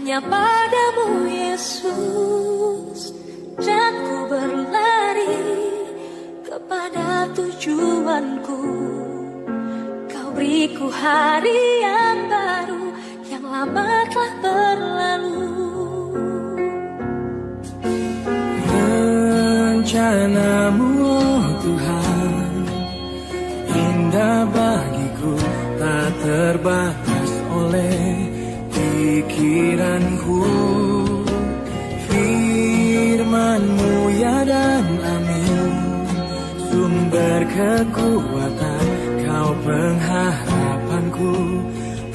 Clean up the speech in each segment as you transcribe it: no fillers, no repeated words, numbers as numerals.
hanya padamu Yesus, dan ku berlari kepada tujuanku. Kau beriku hari yang baru, yang lama telah berlalu. Rencanamu oh Tuhan, indah bagiku, tak terbatas oleh pikiranku. Firman-Mu ya dan amin, sumber kekuatan, Kau pengharapanku,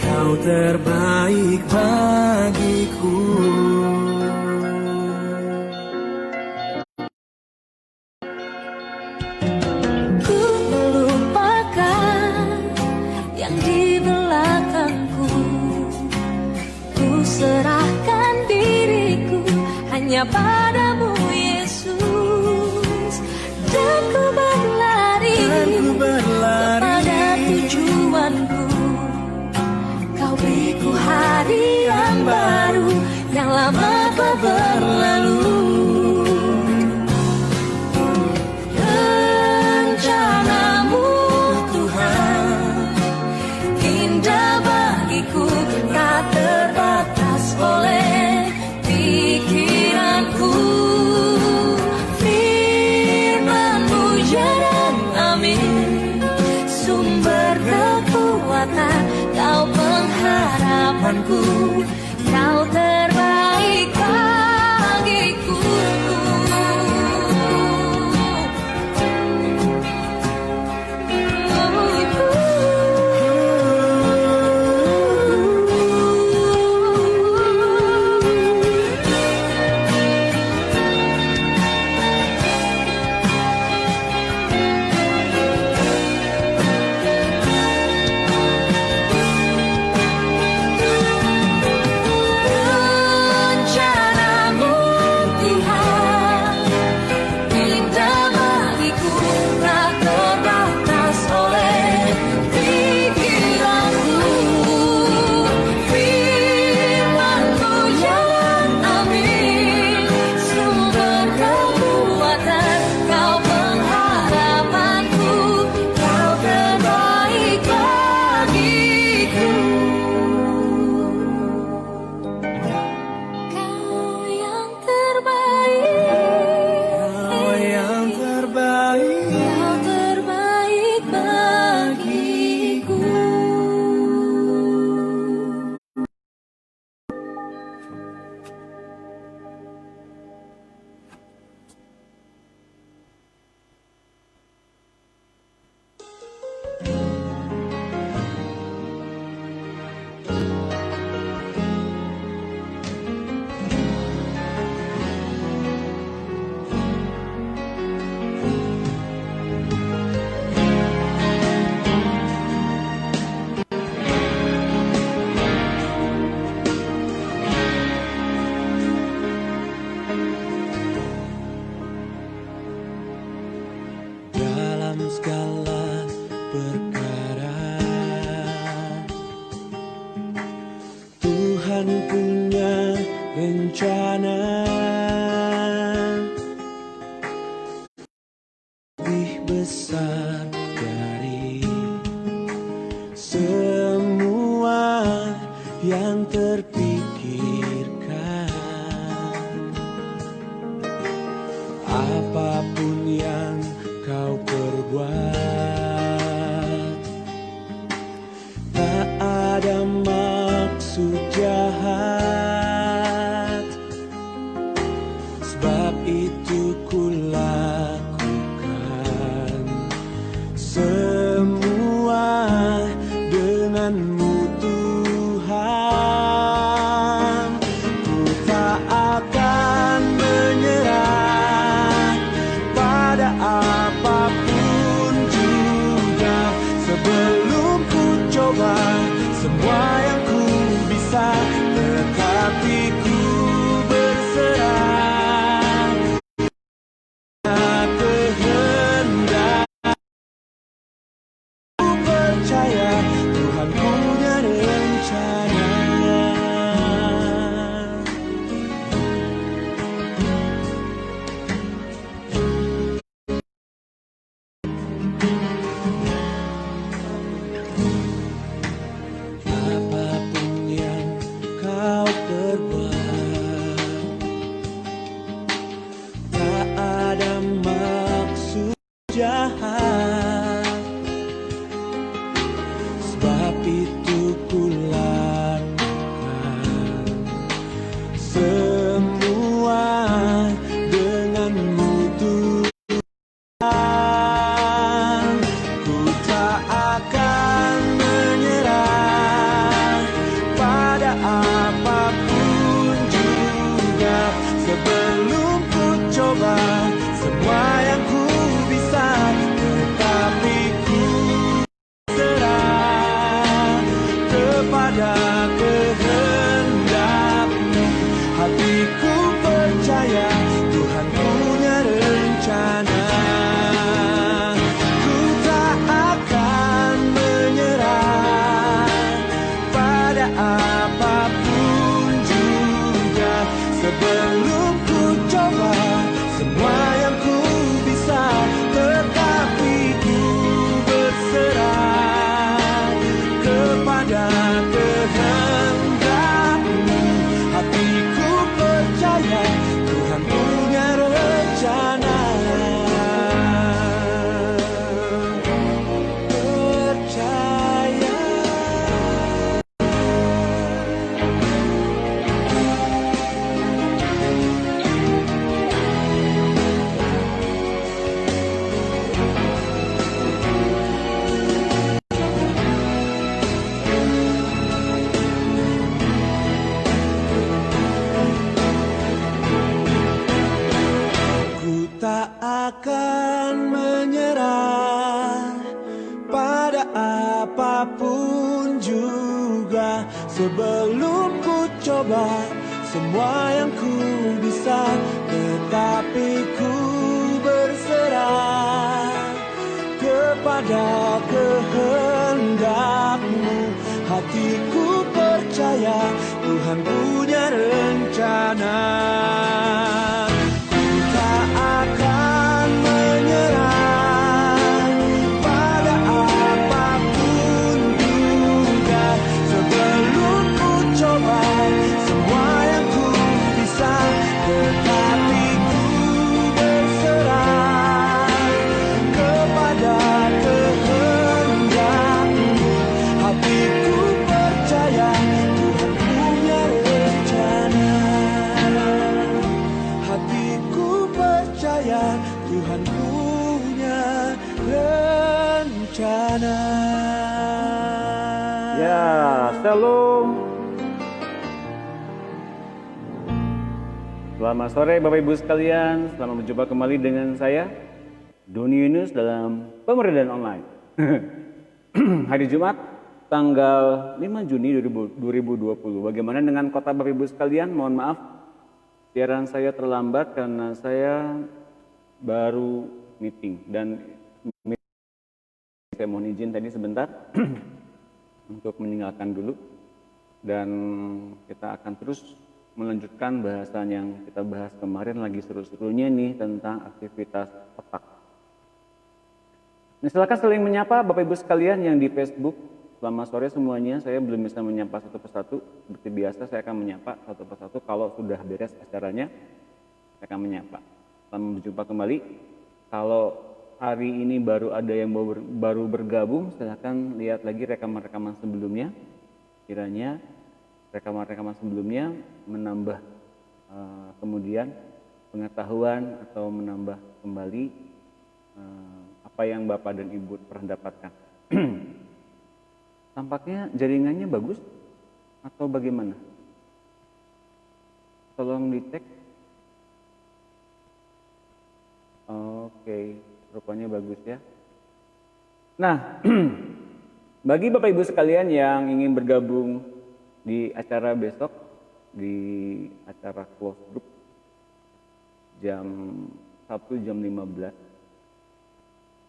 Kau terbaik bagiku. Ku melupakan yang di belakangku, ku serahkan diriku hanya padamu Yesus, dan ku berlari kepada tujuanku. Kau beriku hari yang baru, yang lama telah berlalu. Rencanamu Tuhan, indah bagiku, tak terbatas oleh pikiranku. Firman-Mu ya dan amin, sumber kekuatan, Kau pengharapanku, Kau terbaik bagiku. Percaya Tuhan punya rencana. akan menyerah pada apapun juga sebelum ku coba semua yang ku bisa, tetapi ku berserah kepada kehendakmu. Hatiku percaya Tuhan punya rencana. Ku tak akan menyerah pada apapun juga sebelum ku coba semua yang ku bisa, tetapi ku berserah kepada kehendakmu. Hatiku percaya Tuhan punya rencana. Hatiku percaya Tuhan punya rencana. Ya, shalom. Selamat sore Bapak Ibu sekalian. Selamat berjumpa kembali dengan saya, Doni Yunus, dalam Pemberdayaan Online. Hari Jumat, tanggal 5 Juni 2020. Bagaimana dengan kota Bapak Ibu sekalian? Mohon maaf, siaran saya terlambat karena saya baru meeting. Dan saya mohon izin tadi sebentar untuk meninggalkan dulu. Dan kita akan terus melanjutkan bahasan yang kita bahas kemarin, lagi seru-serunya nih tentang aktivitas otak. Nah, silakan saling menyapa Bapak Ibu sekalian yang di Facebook. Selamat sore semuanya. Saya belum bisa menyapa satu persatu. Seperti biasa saya akan menyapa satu persatu. Kalau sudah beres acaranya, saya akan menyapa. Selamat berjumpa kembali. Kalau hari ini baru ada yang baru bergabung, silakan lihat lagi rekaman-rekaman sebelumnya. Kiranya rekaman-rekaman sebelumnya menambah kemudian pengetahuan atau menambah kembali apa yang Bapak dan Ibu pernah dapatkan. Tampaknya jaringannya bagus atau bagaimana? Tolong dicek. Oke, rupanya bagus ya. Nah, bagi Bapak Ibu sekalian yang ingin bergabung di acara besok, di acara close group jam Sabtu jam 15,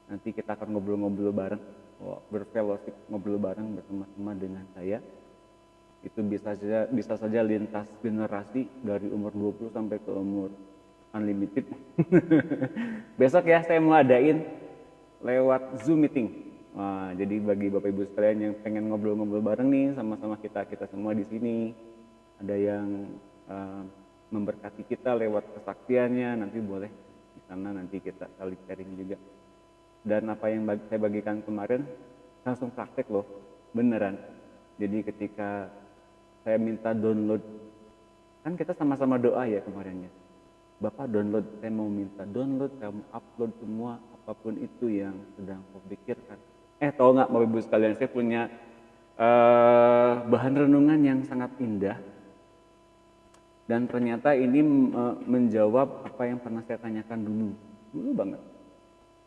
nanti kita akan ngobrol-ngobrol bareng, berfellowship, ngobrol bareng bersama-sama dengan saya. Itu bisa saja lintas generasi dari umur 20 sampai ke umur unlimited. Besok ya saya mau adain lewat Zoom meeting. Nah, jadi bagi Bapak Ibu sekalian yang pengen ngobrol-ngobrol bareng nih sama-sama kita semua di sini, ada yang memberkati kita lewat kesaksiannya, nanti boleh di sana, nanti kita saling sharing juga. Dan apa yang saya bagikan kemarin langsung praktek loh, beneran. Jadi ketika saya minta download, kan kita sama-sama doa ya kemarinnya. Bapak download, saya mau minta download, kamu upload semua apapun itu yang sedang kau pikirkan. Tahu nggak Bapak Ibu sekalian, saya punya bahan renungan yang sangat indah. Dan ternyata ini menjawab apa yang pernah saya tanyakan dulu banget,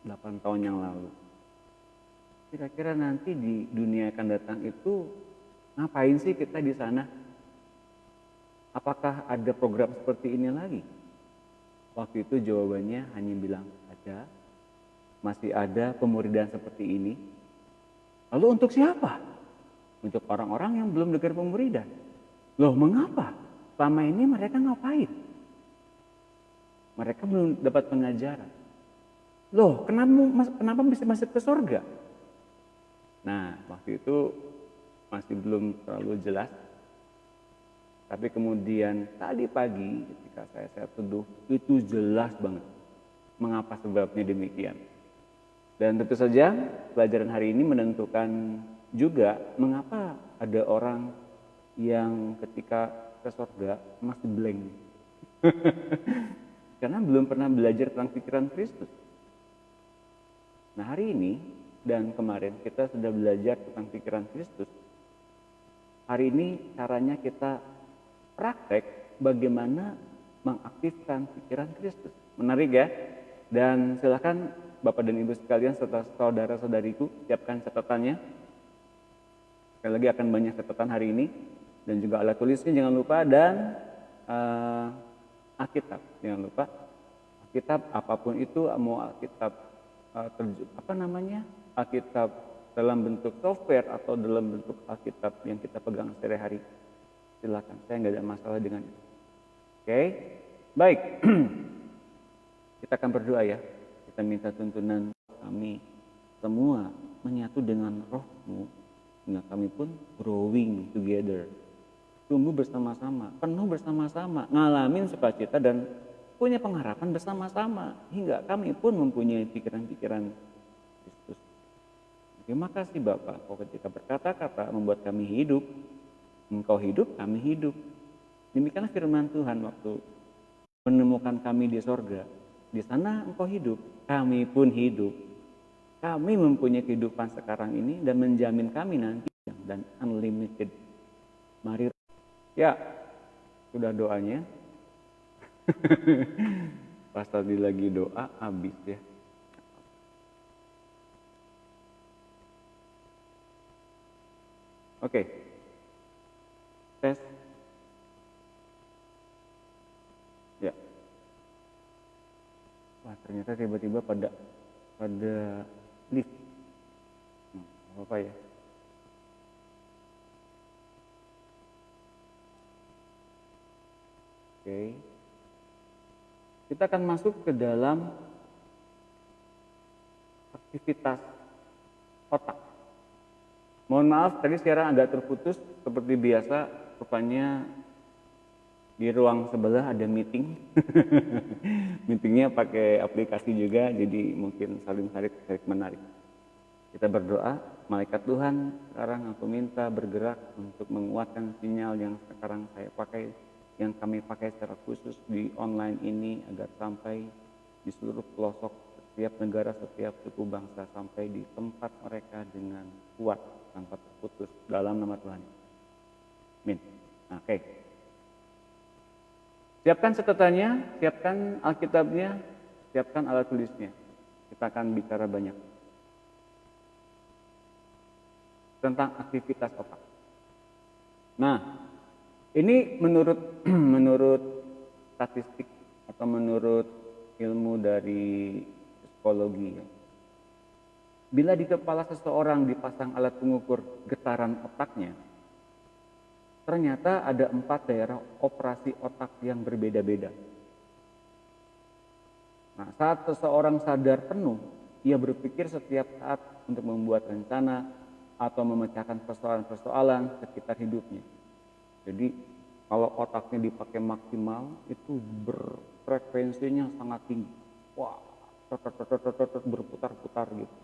8 tahun yang lalu. Kira-kira nanti di dunia akan datang itu ngapain sih kita di sana? Apakah ada program seperti ini lagi? Waktu itu jawabannya hanya bilang ada, masih ada pemuridan seperti ini. Lalu untuk siapa? Untuk orang-orang yang belum dengar pemuridan. Loh, mengapa? Selama ini mereka ngapain? Mereka belum dapat pengajaran. Loh, kenapa bisa masuk ke surga? Nah, waktu itu masih belum terlalu jelas. Tapi kemudian tadi pagi ketika saya teduh, itu jelas banget mengapa sebabnya demikian. Dan tentu saja pelajaran hari ini menentukan juga mengapa ada orang yang ketika ke surga masih blank. Karena belum pernah belajar tentang pikiran Kristus. Nah, hari ini dan kemarin kita sudah belajar tentang pikiran Kristus. Hari ini caranya kita praktek bagaimana mengaktifkan pikiran Kristus. Menarik ya? Dan silakan Bapak dan Ibu sekalian serta saudara-saudariku siapkan catatannya. Sekali lagi akan banyak catatan hari ini dan juga alat tulisnya jangan lupa, dan Alkitab jangan lupa. Alkitab apapun itu, mau Alkitab Alkitab dalam bentuk software atau dalam bentuk Alkitab yang kita pegang sehari-hari, silakan, saya nggak ada masalah dengan itu. Oke, baik. Kita akan berdoa ya. Kita minta tuntunan kami semua menyatu dengan Roh-Mu, sehingga kami pun growing together, tumbuh bersama-sama, penuh bersama-sama, ngalamin sukacita dan punya pengharapan bersama-sama, hingga kami pun mempunyai pikiran-pikiran Kristus. Terima kasih Bapak, Kau ketika berkata-kata membuat kami hidup, Engkau hidup, kami hidup. Demikianlah firman Tuhan waktu menemukan kami di sorga. Di sana Engkau hidup, kami pun hidup. Kami mempunyai kehidupan sekarang ini dan menjamin kami nanti dan unlimited. Mari. Ya, sudah doanya. Pas tadi lagi doa, habis ya. Oke. Tes. Ya. Wah, ternyata tiba-tiba pada lift. Apa ya? Oke. Kita akan masuk ke dalam aktivitas otak. Mohon maaf tadi siaran agak terputus seperti biasa, rupanya di ruang sebelah ada meeting. Meetingnya pakai aplikasi juga, jadi mungkin saling tarik menarik. Kita berdoa, malaikat Tuhan, sekarang aku minta bergerak untuk menguatkan sinyal yang sekarang saya pakai, yang kami pakai secara khusus di online ini, agar sampai di seluruh pelosok setiap negara, setiap suku bangsa, sampai di tempat mereka dengan kuat tanpa terputus dalam nama Tuhan. Amin. Oke. Siapkan catatannya, siapkan Alkitabnya, siapkan alat tulisnya. Kita akan bicara banyak tentang aktivitas otak. Nah, ini menurut statistik atau menurut ilmu dari psikologi. Bila di kepala seseorang dipasang alat pengukur getaran otaknya, ternyata ada 4 daerah operasi otak yang berbeda-beda. Nah, saat seseorang sadar penuh, ia berpikir setiap saat untuk membuat rencana atau memecahkan persoalan-persoalan sekitar hidupnya. Jadi, kalau otaknya dipakai maksimal, itu berfrekuensinya sangat tinggi. Wah, berputar-putar gitu.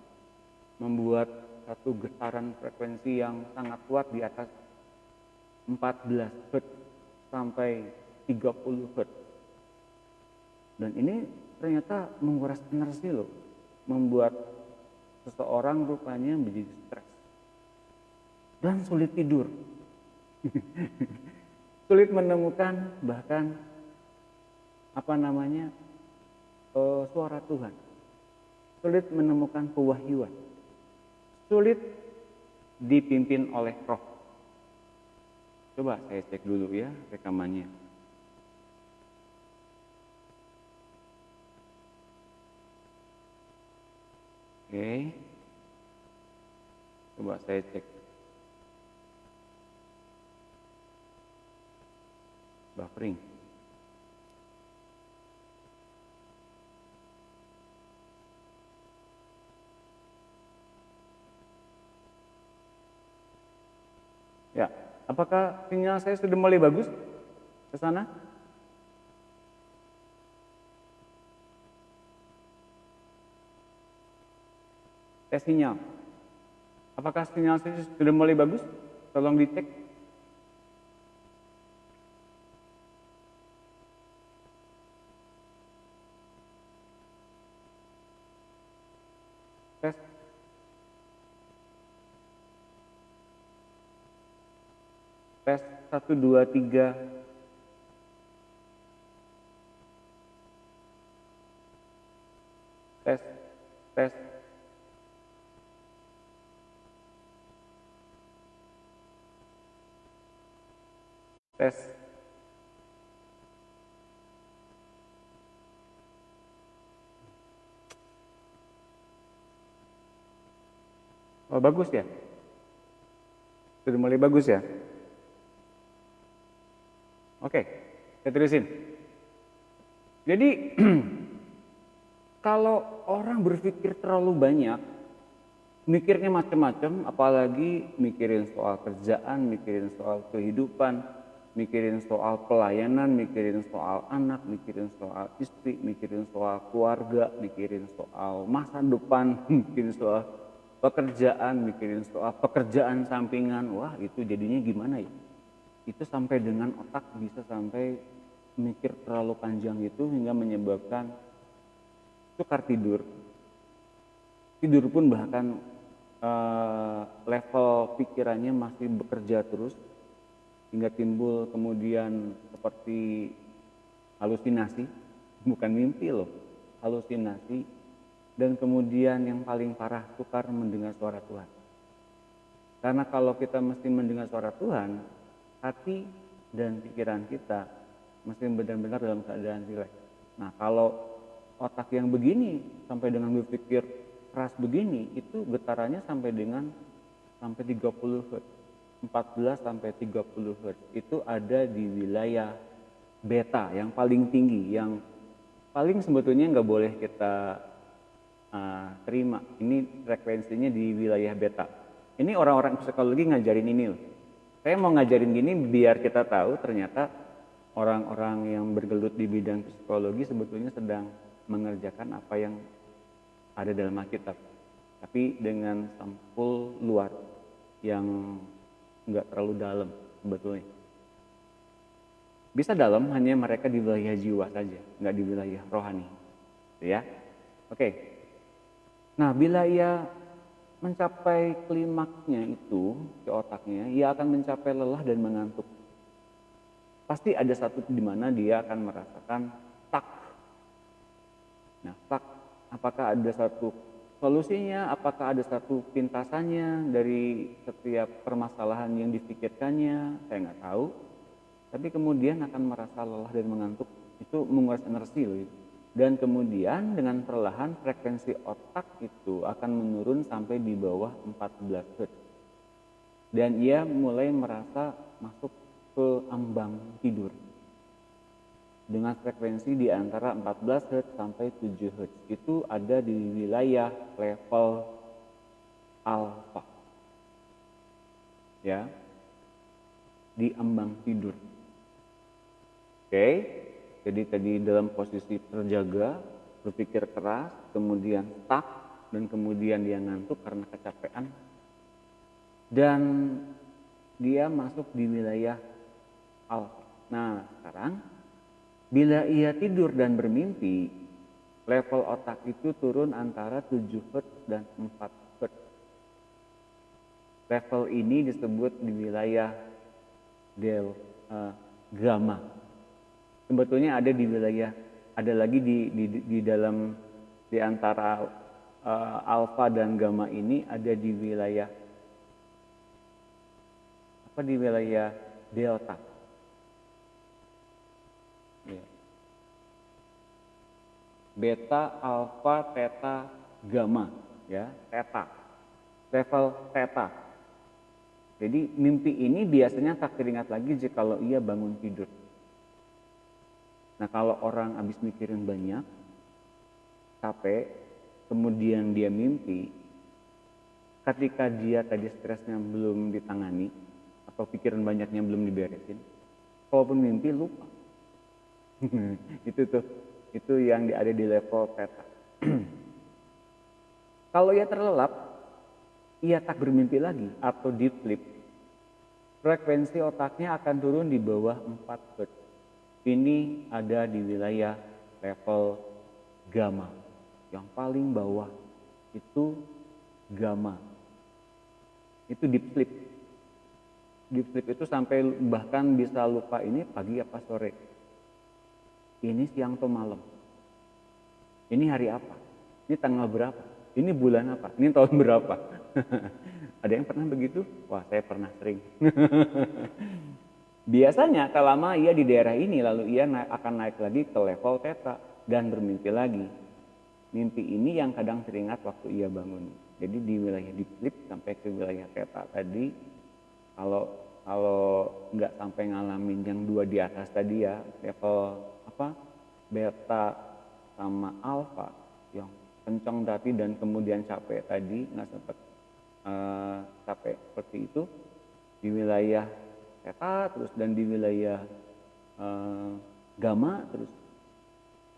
Membuat satu getaran frekuensi yang sangat kuat di atas 14 Hz sampai 30 Hz. Dan ini ternyata menguras energi loh, membuat seseorang rupanya menjadi stres dan sulit tidur. Sulit menemukan bahkan suara Tuhan. Sulit menemukan pewahyuan. Sulit dipimpin oleh Roh. Coba saya cek dulu ya rekamannya. Oke. Coba saya cek. Buffering. Ya. Apakah sinyal saya sudah mulai bagus ke sana? Tes sinyal. Apakah sinyal saya sudah mulai bagus? Tolong dicek. Tes. Tes 1, 2, 3. Tes. Tes. Oh, bagus ya? Sudah mulai bagus ya? Oke, saya terusin. Jadi, kalau orang berpikir terlalu banyak, mikirnya macam-macam, apalagi mikirin soal kerjaan, mikirin soal kehidupan, mikirin soal pelayanan, mikirin soal anak, mikirin soal istri, mikirin soal keluarga, mikirin soal masa depan, mikirin soal pekerjaan, mikirin soal pekerjaan sampingan. Wah, itu jadinya gimana ya? Itu sampai dengan otak bisa sampai mikir terlalu panjang itu hingga menyebabkan sukar tidur. Tidur pun bahkan level pikirannya masih bekerja terus hingga timbul kemudian seperti halusinasi, bukan mimpi loh, halusinasi, dan kemudian yang paling parah sukar mendengar suara Tuhan. Karena kalau kita mesti mendengar suara Tuhan, hati dan pikiran kita mesti benar-benar dalam keadaan rileks. Nah, kalau otak yang begini sampai dengan berpikir keras begini, itu getarannya sampai 30 Hz. 14 sampai 30 Hz. Itu ada di wilayah beta yang paling tinggi, yang paling sebetulnya nggak boleh kita terima. Ini frekuensinya di wilayah beta. Ini orang-orang psikologi ngajarin ini loh. Saya mau ngajarin gini biar kita tahu ternyata orang-orang yang bergelut di bidang psikologi sebetulnya sedang mengerjakan apa yang ada dalam Alkitab, tapi dengan sampul luar yang nggak terlalu dalam sebetulnya. Bisa dalam, hanya mereka di wilayah jiwa saja, nggak di wilayah rohani, ya. Oke. Nah, bila ia mencapai klimaksnya itu ke otaknya, ia akan mencapai lelah dan mengantuk. Pasti ada satu di mana dia akan merasakan stuck. Nah, stuck, apakah ada satu solusinya, apakah ada satu pintasannya dari setiap permasalahan yang difikirkannya, saya nggak tahu. Tapi kemudian akan merasa lelah dan mengantuk, itu menguras energi loh itu. Dan kemudian dengan perlahan frekuensi otak itu akan menurun sampai di bawah 14 Hz. Dan ia mulai merasa masuk ke ambang tidur. Dengan frekuensi di antara 14 Hz sampai 7 Hz. Itu ada di wilayah level alfa. Ya. Di ambang tidur. Oke. Jadi tadi dalam posisi terjaga, berpikir keras, kemudian stuck, dan kemudian dia ngantuk karena kecapean. Dan dia masuk di wilayah alfa. Nah, sekarang bila ia tidur dan bermimpi, level otak itu turun antara 7 Hz dan 4 Hz. Level ini disebut di wilayah gamma. Sebetulnya ada di wilayah, ada lagi di dalam di antara alfa dan gamma ini ada di wilayah di wilayah delta. Ya. Beta, alfa, theta, gamma, ya, theta. Level theta. Jadi mimpi ini biasanya tak teringat lagi jikalau ia bangun tidur. Nah, kalau orang habis mikirin banyak, capek, kemudian dia mimpi, ketika dia tadi stresnya belum ditangani, atau pikiran banyaknya belum diberesin, kalaupun mimpi lupa. Itu yang ada di level theta. Kalau ia terlelap, ia tak bermimpi lagi atau deep sleep, frekuensi otaknya akan turun di bawah 4 Hz. Ini ada di wilayah level gamma. Yang paling bawah itu gamma. Itu deep sleep. Deep sleep itu sampai bahkan bisa lupa ini pagi apa sore. Ini siang atau malam. Ini hari apa? Ini tanggal berapa? Ini bulan apa? Ini tahun berapa? Ada yang pernah begitu? Wah, saya pernah sering. Biasanya tak lama ia di daerah ini, lalu ia akan naik lagi ke level theta dan bermimpi lagi. Mimpi ini yang kadang teringat waktu ia bangun. Jadi di wilayah deep sleep sampai ke wilayah theta tadi, kalau nggak sampai ngalamin yang dua di atas tadi ya, level beta sama alpha yang kencang tapi dan kemudian capek tadi, nggak sempat capek seperti itu di wilayah theta terus dan di wilayah gamma terus,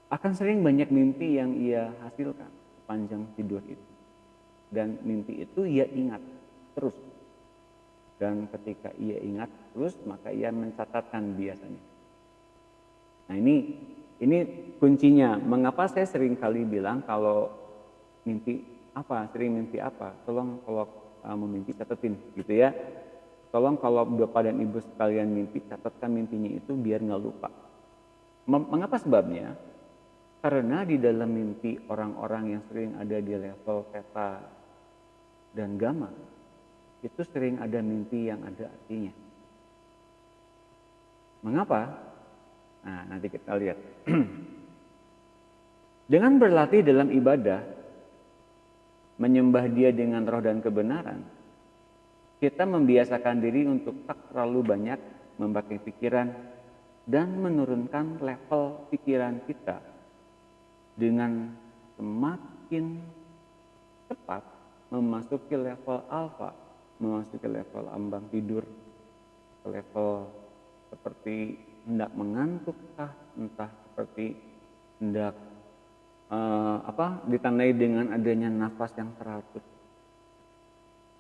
akan sering banyak mimpi yang ia hasilkan sepanjang tidur itu, dan mimpi itu ia ingat terus, dan ketika ia ingat terus maka ia mencatatkan biasanya. Nah ini kuncinya. Mengapa saya sering kali bilang kalau sering mimpi apa, tolong kalau mau mimpi catetin gitu ya. Tolong kalau Bapak dan Ibu sekalian mimpi, catatkan mimpinya itu biar nggak lupa. Mengapa sebabnya? Karena di dalam mimpi orang-orang yang sering ada di level theta dan gamma, itu sering ada mimpi yang ada artinya. Mengapa? Nah, nanti kita lihat. Dengan berlatih dalam ibadah, menyembah Dia dengan roh dan kebenaran, kita membiasakan diri untuk tak terlalu banyak memakai pikiran dan menurunkan level pikiran kita dengan semakin cepat memasuki level alfa, memasuki level ambang tidur, ke level seperti hendak mengantuk, entah seperti hendak ditandai dengan adanya nafas yang teratur.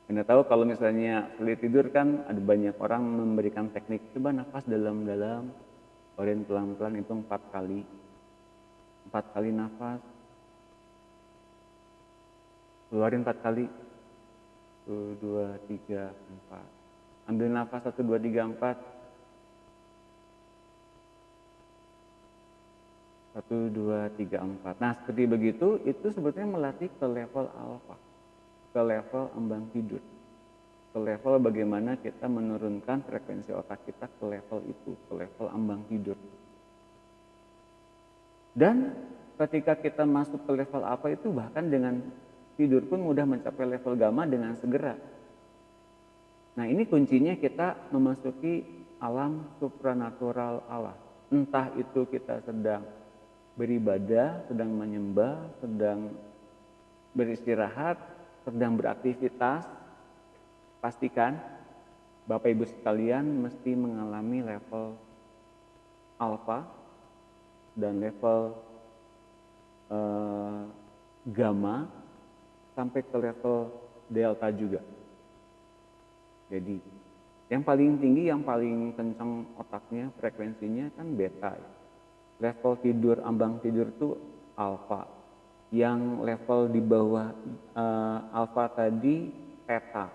Anda tahu kalau misalnya sulit tidur kan ada banyak orang memberikan teknik, coba nafas dalam-dalam, kemudian pelan-pelan itu 4 kali. 4 kali nafas, keluarin 4 kali, 1, 2, 3, 4. Ambil nafas 1, 2, 3, 4. 1, 2, 3, 4. Nah seperti begitu, itu sebetulnya melatih ke level alfa, ke level ambang tidur, ke level bagaimana kita menurunkan frekuensi otak kita ke level itu, ke level ambang tidur. Dan ketika kita masuk ke level apa itu, bahkan dengan tidur pun mudah mencapai level gamma dengan segera. Nah ini kuncinya kita memasuki alam supranatural Allah. Entah itu kita sedang beribadah, sedang menyembah, sedang beristirahat, sedang beraktivitas, pastikan Bapak Ibu sekalian mesti mengalami level alfa dan level gamma sampai ke level delta juga. Jadi yang paling tinggi, yang paling kencang otaknya, frekuensinya kan beta. Level tidur, ambang tidur itu alfa. Yang level di bawah alfa tadi theta.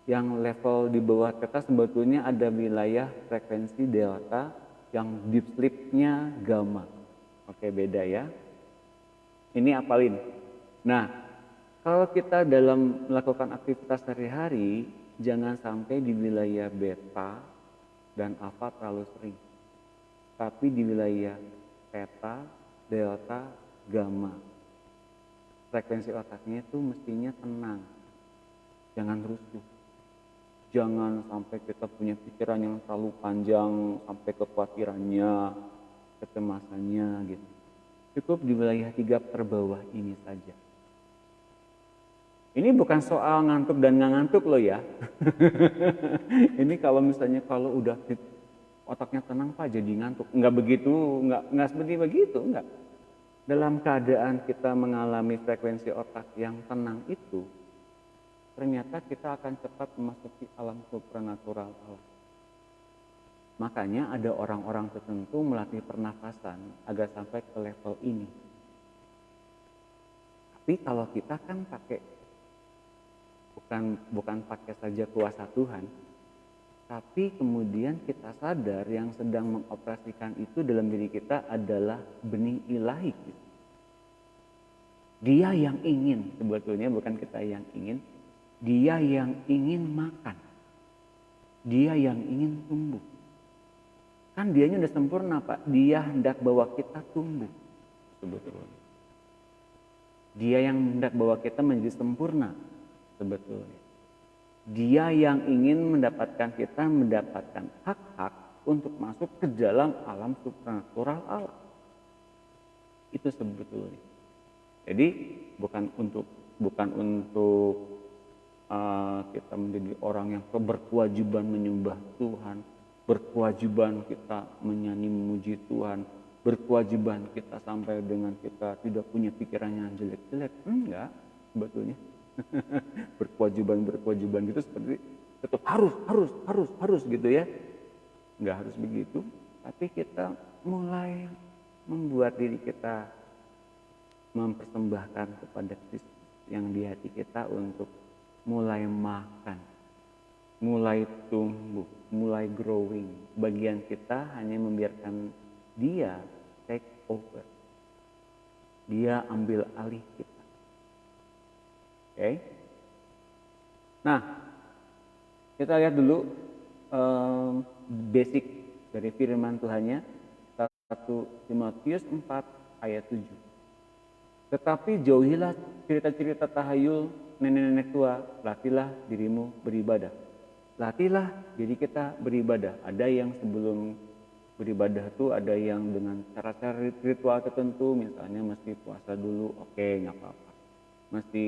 Yang level di bawah theta sebetulnya ada wilayah frekuensi delta, yang deep sleep-nya gamma. Oke, beda ya. Ini apalin. Nah, kalau kita dalam melakukan aktivitas sehari-hari, jangan sampai di wilayah beta dan alfa terlalu sering. Tapi di wilayah theta, delta, gamma. Frekuensi otaknya itu mestinya tenang. Jangan rusuh. Jangan sampai kita punya pikiran yang terlalu panjang, sampai kekhawatirannya, kecemasannya gitu. Cukup di wilayah 3 terbawah ini saja. Ini bukan soal ngantuk dan nggak ngantuk loh ya. Ini kalau misalnya kalau udah otaknya tenang Pak jadi ngantuk. Nggak begitu, nggak seperti begitu, nggak. Dalam keadaan kita mengalami frekuensi otak yang tenang itu, ternyata kita akan cepat memasuki alam supranatural Allah. Makanya ada orang-orang tertentu melatih pernafasan agar sampai ke level ini. Tapi kalau kita kan pakai bukan pakai saja kuasa Tuhan, tapi kemudian kita sadar yang sedang mengoperasikan itu dalam diri kita adalah benih ilahi. Dia yang ingin, sebetulnya bukan kita yang ingin. Dia yang ingin makan. Dia yang ingin tumbuh. Kan dianya udah sempurna Pak. Dia hendak bawa kita tumbuh. Sebetulnya. Dia yang hendak bawa kita menjadi sempurna. Sebetulnya. Dia yang ingin kita mendapatkan hak-hak untuk masuk ke dalam alam supranatural Allah. Itu sebetulnya. Jadi bukan untuk kita menjadi orang yang berkewajiban menyembah Tuhan, berkewajiban kita menyanyi memuji Tuhan, berkewajiban kita sampai dengan kita tidak punya pikiran yang jelek-jelek. Enggak, sebetulnya. berkewajiban gitu seperti tetap harus gitu ya. Enggak harus begitu, tapi kita mulai membuat diri kita mempersembahkan kepada Kristus yang di hati kita untuk mulai makan, mulai tumbuh, mulai growing. Bagian kita hanya membiarkan dia take over. Dia ambil alih kita. Oke. Nah, kita lihat dulu basic dari firman Tuhannya. 1 Timotius 4 ayat 7. Tetapi jauhilah cerita-cerita tahayul nenek-nenek tua, latihlah dirimu beribadah. Latihlah diri kita beribadah. Ada yang sebelum beribadah itu ada yang dengan cara-cara ritual tertentu, misalnya mesti puasa dulu, oke, nggak apa-apa. Mesti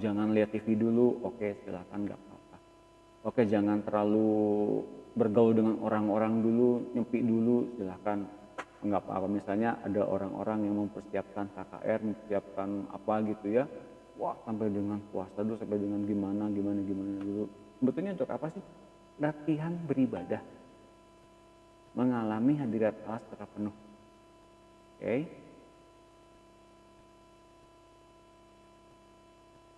jangan lihat TV dulu, oke, silakan, nggak apa-apa. Oke, jangan terlalu bergaul dengan orang-orang dulu, nyepi dulu, silakan, nggak apa-apa. Misalnya ada orang-orang yang mempersiapkan KKR, mempersiapkan apa gitu ya, wah sampai dengan puasa dulu, sampai dengan gimana dulu. Sebetulnya untuk apa sih? Latihan beribadah, mengalami hadirat Allah secara penuh. Oke.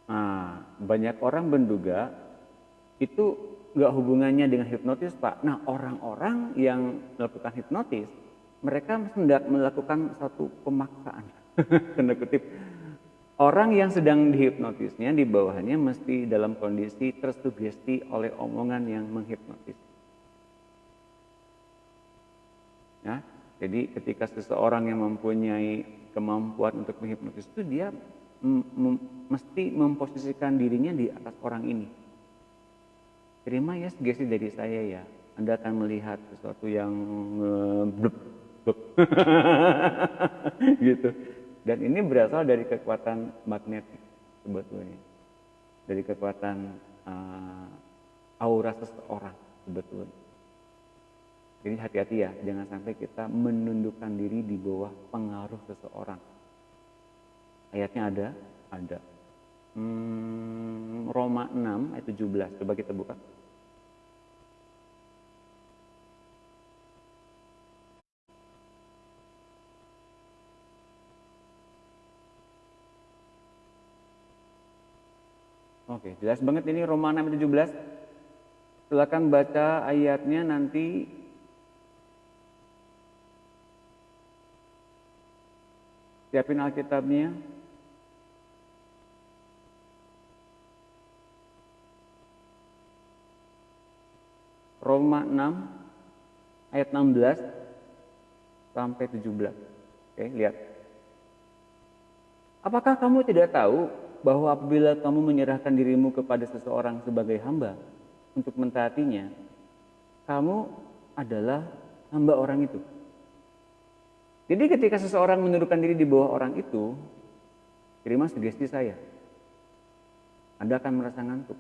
Nah, banyak orang menduga itu nggak hubungannya dengan hipnotis, Pak. Nah, orang-orang yang melakukan hipnotis, mereka hendak melakukan satu pemaksaan. Tanda kutip. Orang yang sedang dihipnotisnya di bawahnya mesti dalam kondisi tersugesti oleh omongan yang menghipnotis. Ya, jadi ketika seseorang yang mempunyai kemampuan untuk menghipnotis itu dia mesti memposisikan dirinya di atas orang ini. Terima ya sugesti dari saya ya. Anda akan melihat sesuatu yang blub gitu. Dan ini berasal dari kekuatan magnetik sebetulnya. Dari kekuatan aura seseorang sebetulnya. Jadi hati-hati ya, jangan sampai kita menundukkan diri di bawah pengaruh seseorang. Ayatnya ada. Roma 6 ayat 17, coba kita buka. Oke, jelas banget ini Roma 6 ayat 17. Silakan baca ayatnya nanti. Siapin Alkitabnya. Roma 6 ayat 16 sampai 17. Oke, lihat. Apakah kamu tidak tahu bahwa apabila kamu menyerahkan dirimu kepada seseorang sebagai hamba untuk mentaatinya, kamu adalah hamba orang itu. Jadi ketika seseorang menundukkan diri di bawah orang itu, terima sugesti saya. Anda akan merasa ngantuk.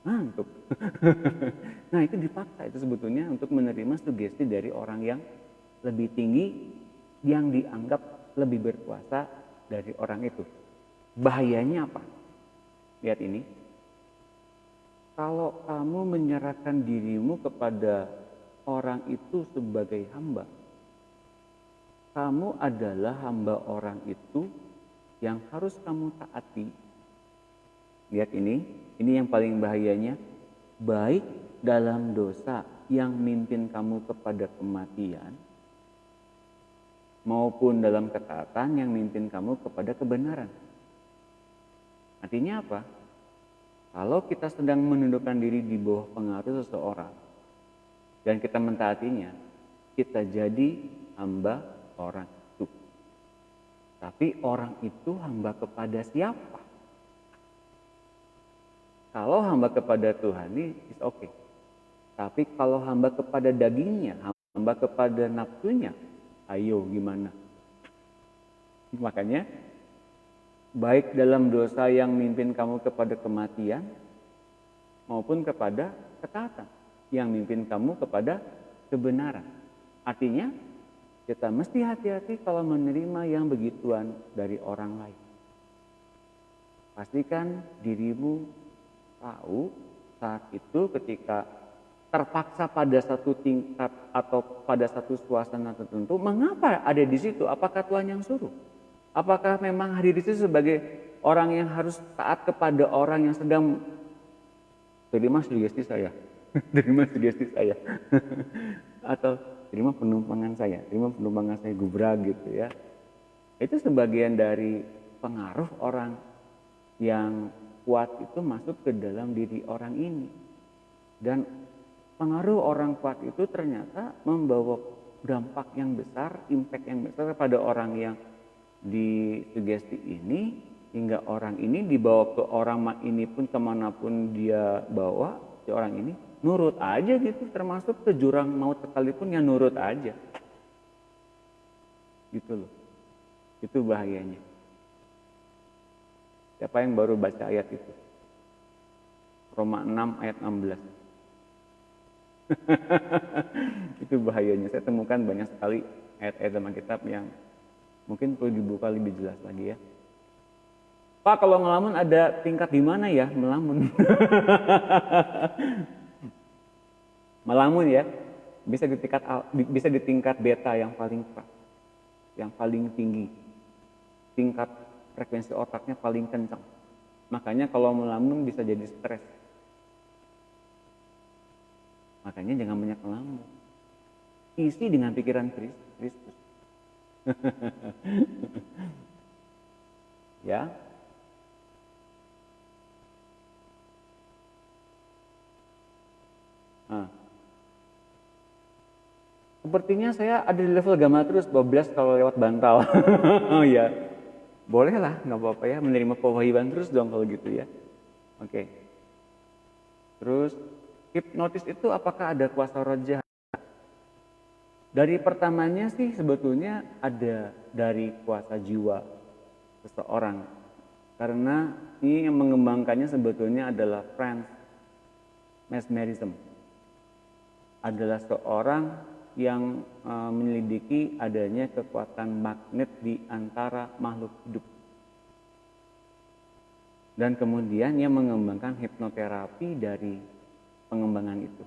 Ngantuk. Nah, itu dipaksa itu sebetulnya untuk menerima sugesti dari orang yang lebih tinggi, yang dianggap lebih berkuasa dari orang itu. Bahayanya apa? Lihat ini. Kalau kamu menyerahkan dirimu kepada orang itu sebagai hamba, kamu adalah hamba orang itu yang harus kamu taati. Lihat ini yang paling bahayanya, baik dalam dosa yang mimpin kamu kepada kematian, maupun dalam ketaatan yang memimpin kamu kepada kebenaran. Artinya apa? Kalau kita sedang menundukkan diri di bawah pengaruh seseorang dan kita mentaatinya, kita jadi hamba orang itu. Tapi orang itu hamba kepada siapa? Kalau hamba kepada Tuhan ini is okay. Tapi kalau hamba kepada dagingnya, hamba kepada nafsunya, ayo gimana? Makanya baik dalam dosa yang mimpin kamu kepada kematian maupun kepada ketaatan yang mimpin kamu kepada kebenaran. Artinya kita mesti hati-hati kalau menerima yang begituan dari orang lain. Pastikan dirimu tahu saat itu ketika terpaksa pada satu tingkat atau pada satu suasana tertentu, mengapa ada di situ? Apakah Tuhan yang suruh? Apakah memang hadir di situ sebagai orang yang harus taat kepada orang yang sedang terima sugesti saya, terima sugesti saya, atau terima penumpangan saya gubrak gitu ya. Itu sebagian dari pengaruh orang yang kuat itu masuk ke dalam diri orang ini. Dan pengaruh orang kuat itu ternyata membawa dampak yang besar, impact yang besar kepada orang yang disugesti ini, hingga orang ini dibawa ke orang ini pun kemanapun dia bawa, si orang ini nurut aja gitu, termasuk ke jurang maut sekalipun yang nurut aja. Gitu loh. Itu bahayanya. Siapa yang baru baca ayat itu? Roma 6 ayat 16. Itu bahayanya. Saya temukan banyak sekali ayat-ayat dalam kitab yang mungkin perlu dibuka lebih jelas lagi ya. Pak, kalau ngelamun ada tingkat di mana ya melamun? Melamun ya, bisa di tingkat beta yang paling keras, yang paling tinggi, tingkat frekuensi otaknya paling kencang. Makanya kalau melamun bisa jadi stres. Makanya jangan banyak melamun. Isi dengan pikiran Kristus. Ya. Nah. Sepertinya saya ada di level gamma terus 12 kalau lewat bantal. Oh ya. Boleh lah, nggak apa-apa ya, menerima pewahyuan terus dong kalau gitu ya. Oke. Terus hipnotis itu apakah ada kuasa roh jahat? Dari pertamanya sih sebetulnya ada dari kuasa jiwa seseorang. Karena ini yang mengembangkannya sebetulnya adalah Franz Mesmerism. Adalah seorang yang menyelidiki adanya kekuatan magnet di antara makhluk hidup. Dan kemudian ia mengembangkan hipnoterapi dari pengembangan itu.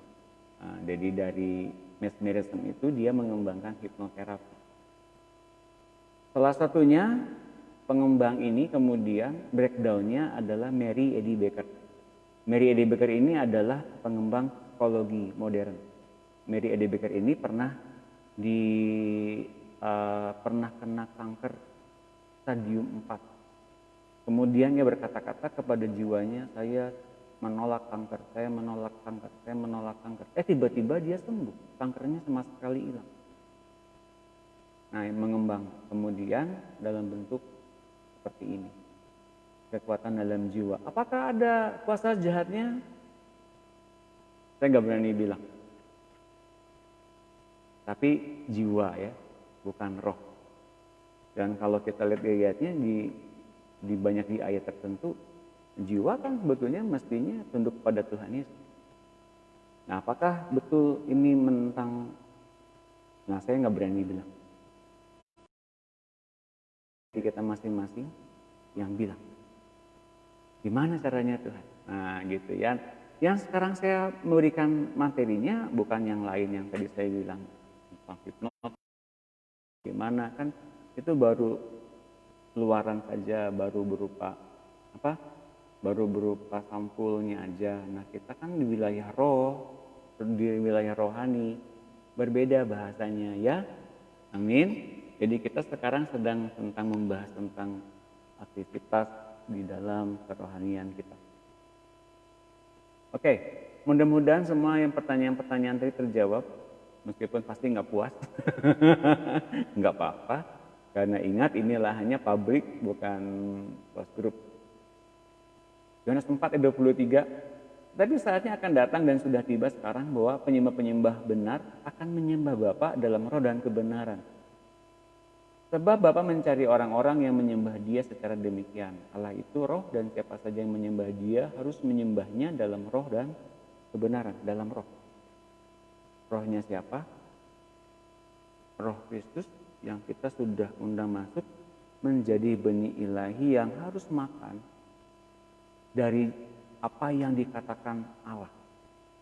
Nah, jadi dari mesmerism itu dia mengembangkan hipnoterapi. Salah satunya pengembang ini kemudian breakdown-nya adalah Mary Eddy Becker. Mary Eddy Becker ini adalah pengembang psikologi modern. Mary Eddy Becker ini pernah kena kanker stadium 4. Kemudian dia berkata-kata kepada jiwanya, saya menolak kanker, saya menolak kanker, saya menolak kanker. Tiba-tiba dia sembuh, kankernya sama sekali hilang. Nah, mengembang kemudian dalam bentuk seperti ini. Kekuatan dalam jiwa. Apakah ada kuasa jahatnya? Saya nggak berani bilang. Tapi jiwa ya, bukan roh. Dan kalau kita lihat ayatnya di banyak di ayat tertentu, jiwa kan sebetulnya mestinya tunduk pada Tuhan Yesus. Nah, apakah betul ini menentang? Nah, saya nggak berani bilang. Jadi kita masing-masing yang bilang. Gimana caranya Tuhan? Nah, gitu ya. Yang sekarang saya memberikan materinya bukan yang lain yang tadi saya bilang. Hipnotis, gimana kan itu baru luaran saja, baru berupa apa? Baru berupa sampulnya aja. Nah, kita kan di wilayah roh, di wilayah rohani, berbeda bahasanya ya. Amin. Jadi kita sekarang sedang membahas tentang aktivitas di dalam kerohanian kita. Oke, mudah-mudahan semua yang pertanyaan-pertanyaan tadi terjawab, meskipun pasti nggak puas, nggak apa-apa, karena ingat inilah hanya pabrik bukan close group. Yohanes 4 ayat 23, tapi saatnya akan datang dan sudah tiba sekarang bahwa penyembah-penyembah benar akan menyembah Bapa dalam roh dan kebenaran. Sebab Bapa mencari orang-orang yang menyembah Dia secara demikian. Allah itu roh dan siapa saja yang menyembah Dia harus menyembahnya dalam roh dan kebenaran, dalam roh. Rohnya siapa? Roh Kristus yang kita sudah undang masuk menjadi benih ilahi yang harus makan dari apa yang dikatakan Allah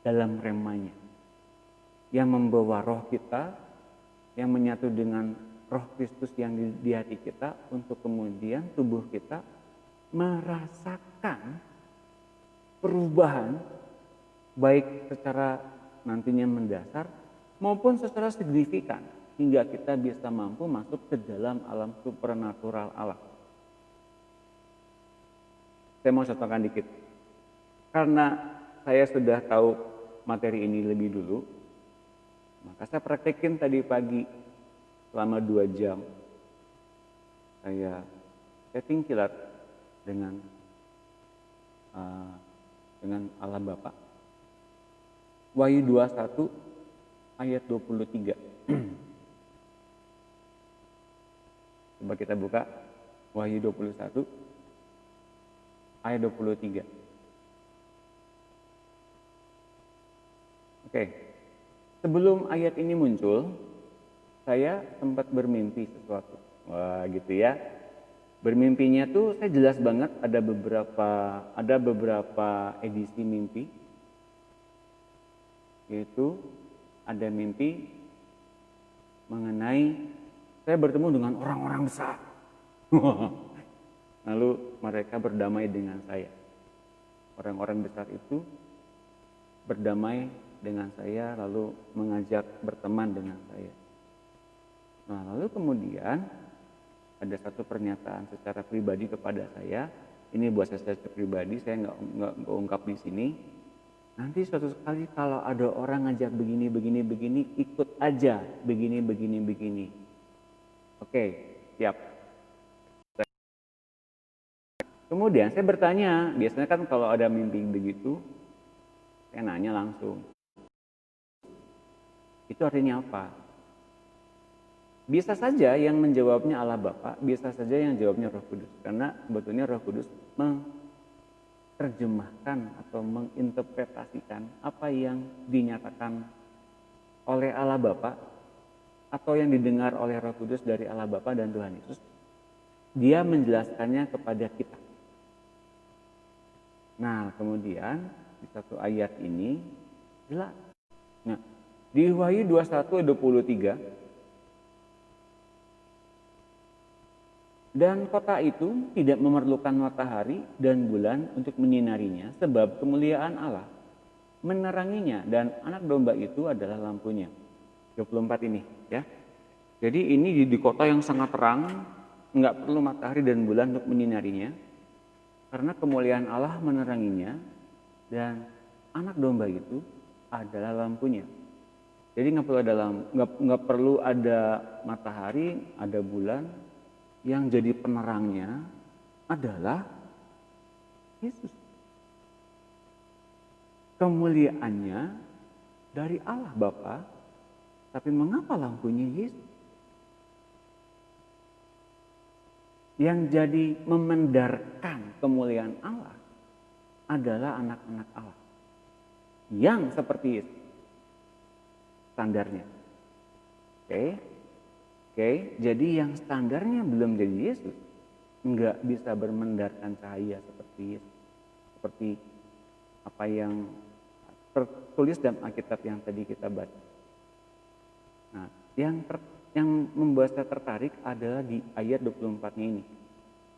dalam remanya. Yang membawa roh kita, yang menyatu dengan Roh Kristus yang di hati kita untuk kemudian tubuh kita merasakan perubahan baik secara nantinya mendasar maupun secara signifikan hingga kita bisa mampu masuk ke dalam alam supernatural Allah. Saya mau contohkan dikit. Karena saya sudah tahu materi ini lebih dulu, maka saya praktekin tadi pagi selama 2 jam. Saya setting kilat dengan Allah Bapa. Wahyu 21 ayat 23. Coba kita buka Wahyu 21 ayat 23. Oke. Sebelum ayat ini muncul, saya sempat bermimpi sesuatu. Wah, gitu ya. Bermimpinya tuh saya jelas banget ada beberapa edisi mimpi. Yaitu ada mimpi mengenai saya bertemu dengan orang-orang besar. Lalu mereka berdamai dengan saya. Orang-orang besar itu berdamai dengan saya lalu mengajak berteman dengan saya. Nah, lalu kemudian ada satu pernyataan secara pribadi kepada saya. Ini buat saya secara pribadi, saya nggak ungkap di sini. Nanti suatu kali kalau ada orang ngajak begini, ikut aja begini. Oke, siap. Kemudian saya bertanya, biasanya kan kalau ada mimpi begitu, saya nanya langsung. Itu artinya apa? Bisa saja yang menjawabnya Allah Bapa, bisa saja yang jawabnya Roh Kudus. Karena sebetulnya Roh Kudus menerjemahkan atau menginterpretasikan apa yang dinyatakan oleh Allah Bapa atau yang didengar oleh Roh Kudus dari Allah Bapa dan Tuhan Yesus. Dia menjelaskannya kepada kita. Nah, kemudian di satu ayat ini jelas. Nah, di Wahyu 21 ayat 23, dan kota itu tidak memerlukan matahari dan bulan untuk menyinarinya, sebab kemuliaan Allah meneranginya dan anak domba itu adalah lampunya. 24 ini ya. Jadi ini di kota yang sangat terang, nggak perlu matahari dan bulan untuk menyinarinya, karena kemuliaan Allah meneranginya dan anak domba itu adalah lampunya. Jadi nggak perlu ada matahari, ada bulan. Yang jadi penerangnya adalah Yesus. Kemuliaannya dari Allah Bapa, tapi mengapa lampunya Yesus? Yang jadi memendarkan kemuliaan Allah adalah anak-anak Allah. Yang seperti Yesus. Standarnya. Oke, jadi yang standarnya belum jadi Yesus, nggak bisa bermendarkan cahaya seperti Yesus, seperti apa yang tertulis dalam Alkitab yang tadi kita baca. Nah, yang membuat saya tertarik adalah di ayat 24-nya ini.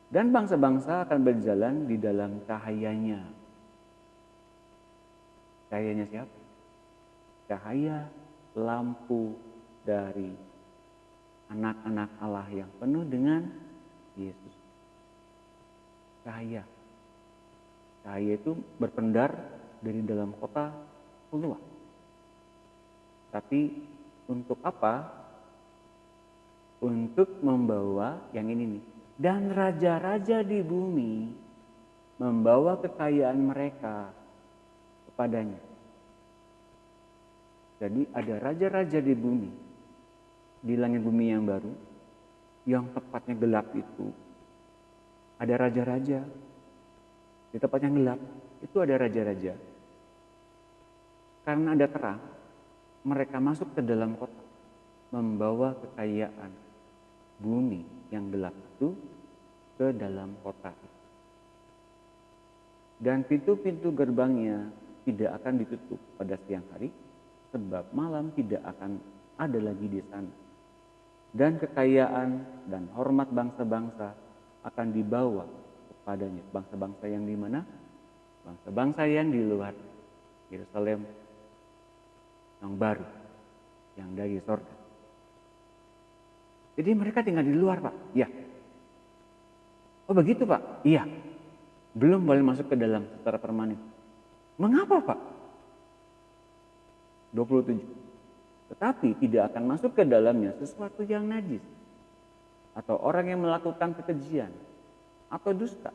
Dan bangsa-bangsa akan berjalan di dalam cahayanya. Cahayanya siapa? Cahaya lampu dari anak-anak Allah yang penuh dengan Yesus. Cahaya. Cahaya itu berpendar dari dalam kota keluar. Tapi untuk apa? Untuk membawa yang ini nih. Dan raja-raja di bumi membawa kekayaan mereka kepadanya. Jadi ada raja-raja di bumi, di langit bumi yang baru, yang tepatnya gelap itu. Ada raja-raja, di tempat yang gelap itu ada raja-raja. Karena ada terang, mereka masuk ke dalam kota, membawa kekayaan bumi yang gelap itu ke dalam kota itu. Dan pintu-pintu gerbangnya tidak akan ditutup pada siang hari, sebab malam tidak akan ada lagi di sana. Dan kekayaan dan hormat bangsa-bangsa akan dibawa kepadanya. Bangsa-bangsa yang di mana? Bangsa-bangsa yang di luar Yerusalem yang baru, yang dari sorga. Jadi mereka tinggal di luar, Pak. Iya. Oh begitu, Pak? Iya. Belum boleh masuk ke dalam secara permanen. Mengapa, Pak? 27. Tetapi tidak akan masuk ke dalamnya sesuatu yang najis, atau orang yang melakukan kekejian, atau dusta.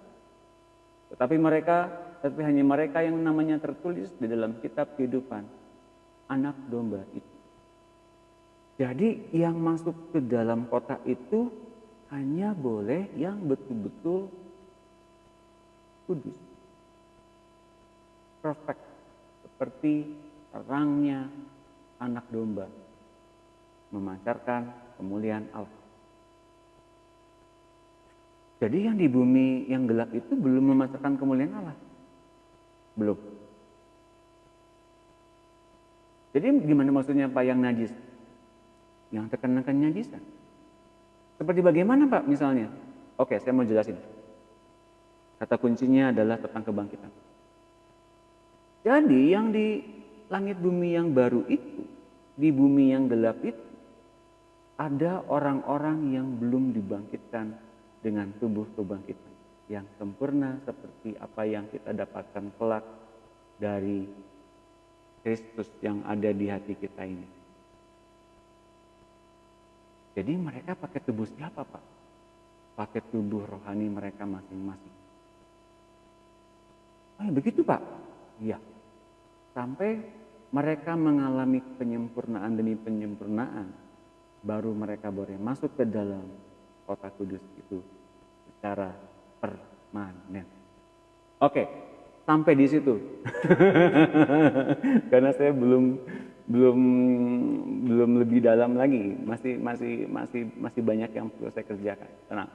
Tetapi hanya mereka yang namanya tertulis di dalam kitab kehidupan anak domba itu. Jadi yang masuk ke dalam kota itu hanya boleh yang betul-betul kudus, perfect, seperti terangnya anak domba memancarkan kemuliaan Allah. Jadi yang di bumi yang gelap itu belum memancarkan kemuliaan Allah. Belum. Jadi gimana maksudnya Pak yang najis? Yang terkena kenajisan. Seperti bagaimana Pak misalnya? Oke, saya mau jelasin. Kata kuncinya adalah tentang kebangkitan. Jadi yang di langit bumi yang baru itu, di bumi yang gelap itu, ada orang-orang yang belum dibangkitkan dengan tubuh kebangkitan yang sempurna seperti apa yang kita dapatkan kelak dari Kristus yang ada di hati kita ini. Jadi mereka pakai tubuh siapa, Pak? Pakai tubuh rohani mereka masing-masing. Oh, begitu, Pak? Iya. Sampai mereka mengalami penyempurnaan demi penyempurnaan, baru mereka boleh masuk ke dalam kota kudus itu secara permanen. Oke, sampai di situ. Karena saya belum lebih dalam lagi, masih banyak yang perlu saya kerjakan. Tenang.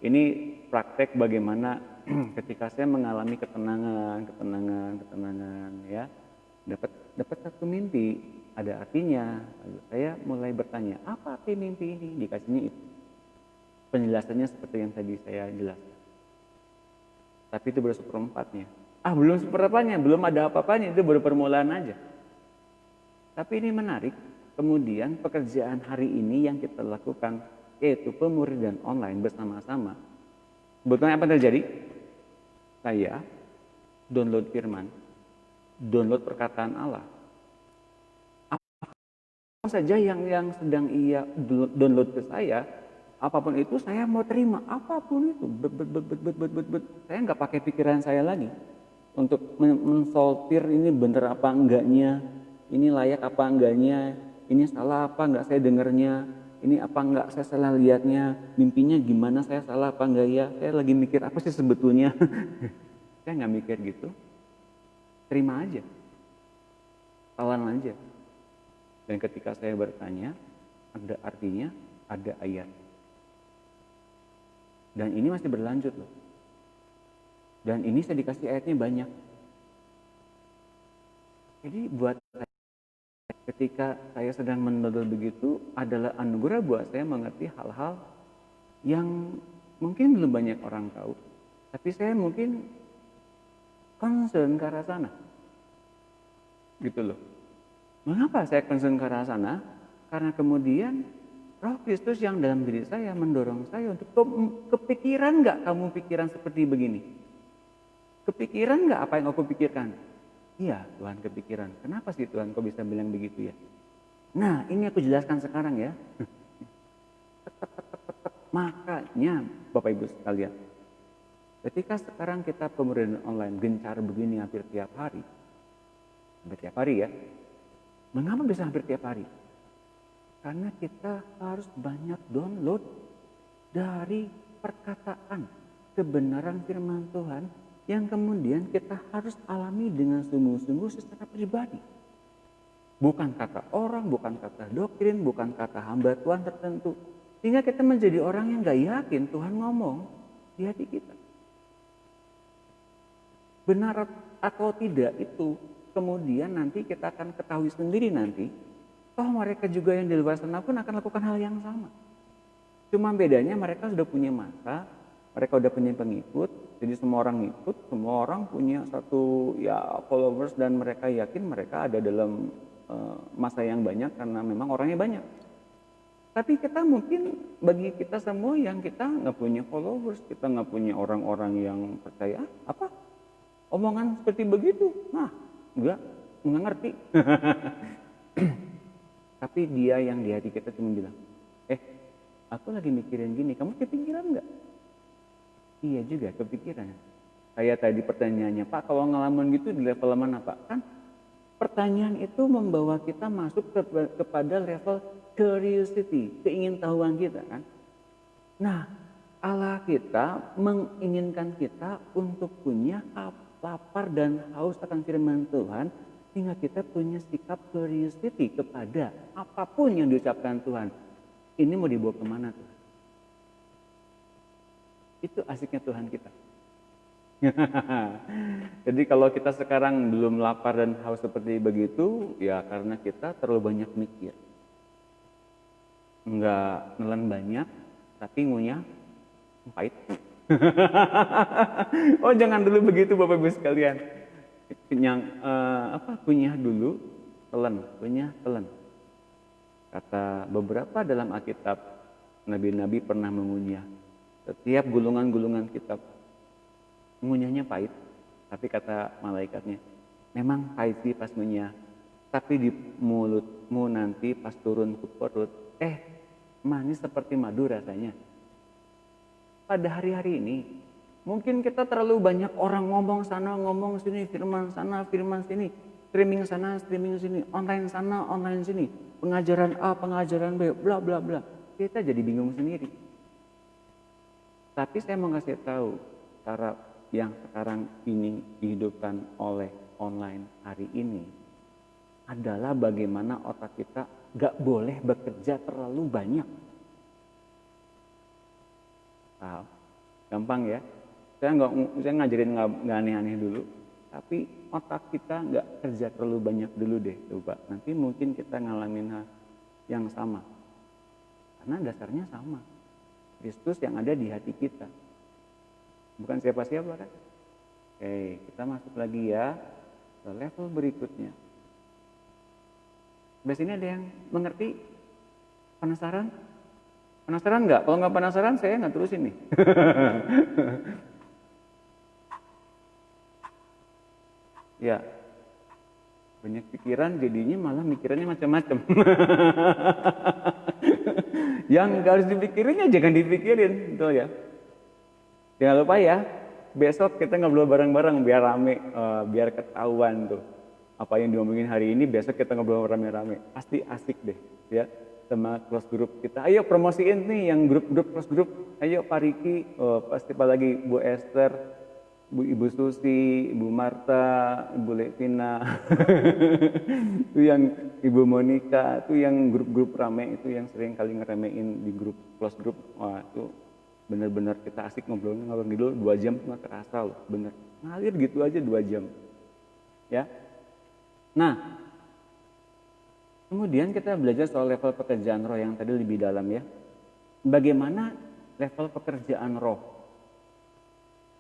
Ini praktek bagaimana ketika saya mengalami ketenangan, ya, dapat satu mimpi, ada artinya. Lalu saya mulai bertanya, apa arti mimpi ini? Dikasihnya itu. Penjelasannya seperti yang tadi saya jelaskan. Tapi itu baru seperempatnya. Belum seperempatnya, belum ada apa-apanya, itu baru permulaan aja. Tapi ini menarik, kemudian pekerjaan hari ini yang kita lakukan, yaitu pemuridan online bersama-sama. Sebetulnya apa yang terjadi? Saya download firman, download perkataan Allah. Apa saja yang sedang ia download ke saya, apapun itu saya mau terima, apapun itu. Saya nggak pakai pikiran saya lagi untuk mensortir ini benar apa enggaknya, ini layak apa enggaknya, ini salah apa enggak saya dengarnya, ini apa enggak saya salah lihatnya, mimpinya gimana, saya salah apa enggak ya, saya lagi mikir apa sih sebetulnya. Saya nggak mikir gitu, terima aja, tawan aja. Dan ketika saya bertanya, ada artinya, ada ayat. Dan ini masih berlanjut loh. Dan ini saya dikasih ayatnya banyak. Jadi buat saya, ketika saya sedang menonton begitu, adalah anugerah buat saya mengerti hal-hal yang mungkin belum banyak orang tahu. Tapi saya mungkin concern ke arah sana. Gitu loh. Mengapa saya concern ke arah sana? Karena kemudian Roh Kristus yang dalam diri saya mendorong saya untuk kepikiran nggak kamu pikiran seperti begini? Kepikiran nggak apa yang aku pikirkan? Iya Tuhan kepikiran. Kenapa sih Tuhan kok bisa bilang begitu ya? Nah ini aku jelaskan sekarang ya. Makanya Bapak Ibu sekalian, ketika sekarang kita pemberian online gencar begini hampir tiap hari ya. Mengapa bisa hampir tiap hari? Karena kita harus banyak download dari perkataan kebenaran firman Tuhan yang kemudian kita harus alami dengan sungguh-sungguh secara pribadi. Bukan kata orang, bukan kata doktrin, bukan kata hamba Tuhan tertentu. Sehingga kita menjadi orang yang gak yakin Tuhan ngomong di hati kita. Benar atau tidak itu kemudian nanti kita akan ketahui sendiri nanti. Toh mereka juga yang di luar sana pun akan lakukan hal yang sama. Cuma bedanya mereka sudah punya masa, mereka sudah punya pengikut. Jadi semua orang ngikut, semua orang punya satu ya followers dan mereka yakin mereka ada dalam masa yang banyak karena memang orangnya banyak. Tapi kita mungkin bagi kita semua yang kita nggak punya followers, kita nggak punya orang-orang yang percaya apa omongan seperti begitu, nah nggak ngerti. Tapi dia yang di hati kita cuma bilang, aku lagi mikirin gini, kamu kepikiran nggak? Iya juga kepikiran. Kayak tadi pertanyaannya, Pak kalau ngalamin gitu di level mana Pak? Kan pertanyaan itu membawa kita masuk kepada level curiosity, keingintahuan kita kan. Nah, Allah kita menginginkan kita untuk punya lapar dan haus akan firman Tuhan, sehingga kita punya sikap curiosity kepada apapun yang diucapkan Tuhan. Ini mau dibawa kemana Tuhan? Itu asiknya Tuhan kita. Jadi kalau kita sekarang belum lapar dan haus seperti begitu, ya karena kita terlalu banyak mikir. Enggak nelen banyak, tapi ngunyah pahit. Oh jangan dulu begitu Bapak Ibu sekalian. Kunyah dulu, kunyah telan. Kata beberapa dalam Alkitab, nabi-nabi pernah mengunyah. Setiap gulungan-gulungan kitab, ngunyahnya pahit. Tapi kata malaikatnya, memang pahit sih pas ngunyah. Tapi di mulutmu nanti pas turun ke perut, manis seperti madu rasanya. Pada hari-hari ini, mungkin kita terlalu banyak orang ngomong sana, ngomong sini, firman sana, firman sini, streaming sana, streaming sini, online sana, online sini, pengajaran A, pengajaran B, bla bla bla. Kita jadi bingung sendiri. Tapi saya mau kasih tahu cara yang sekarang ini dihidupkan oleh online hari ini adalah bagaimana otak kita gak boleh bekerja terlalu banyak. Gampang ya. Saya ngajarin nggak aneh-aneh dulu. Tapi otak kita nggak kerja terlalu banyak dulu deh, coba. Nanti mungkin kita ngalamin hal yang sama. Karena dasarnya sama. Kristus yang ada di hati kita. Bukan siapa-siapa kan? Oke, kita masuk lagi ya ke level berikutnya. Sampai sini ada yang mengerti? Penasaran? Penasaran nggak? Kalau nggak penasaran saya nggak terusin nih. Ya, banyak pikiran jadinya malah mikirannya macam-macam. Yang harus dipikirinnya jangan dipikirin, betul ya. Jangan lupa ya, besok kita ngobrol bareng-bareng biar rame, biar ketahuan tuh. Apa yang diomongin hari ini besok kita ngobrol rame-rame. Pasti asik deh ya sama close group kita. Ayo promosiin nih yang grup-grup close group. Ayo Pak Riki, pasti apalagi Bu Esther, Ibu Susi, Ibu Marta, Ibu Levina. Itu yang Ibu Monica, itu yang grup-grup rame itu yang sering kali ngeremein di grup close group. Wah, itu benar-benar kita asik ngobrolnya ngalor ngidul 2 jam nggak kerasa loh, bener. Ngalir gitu aja 2 jam. Ya. Nah, kemudian kita belajar soal level pekerjaan roh yang tadi lebih dalam ya. Bagaimana level pekerjaan roh?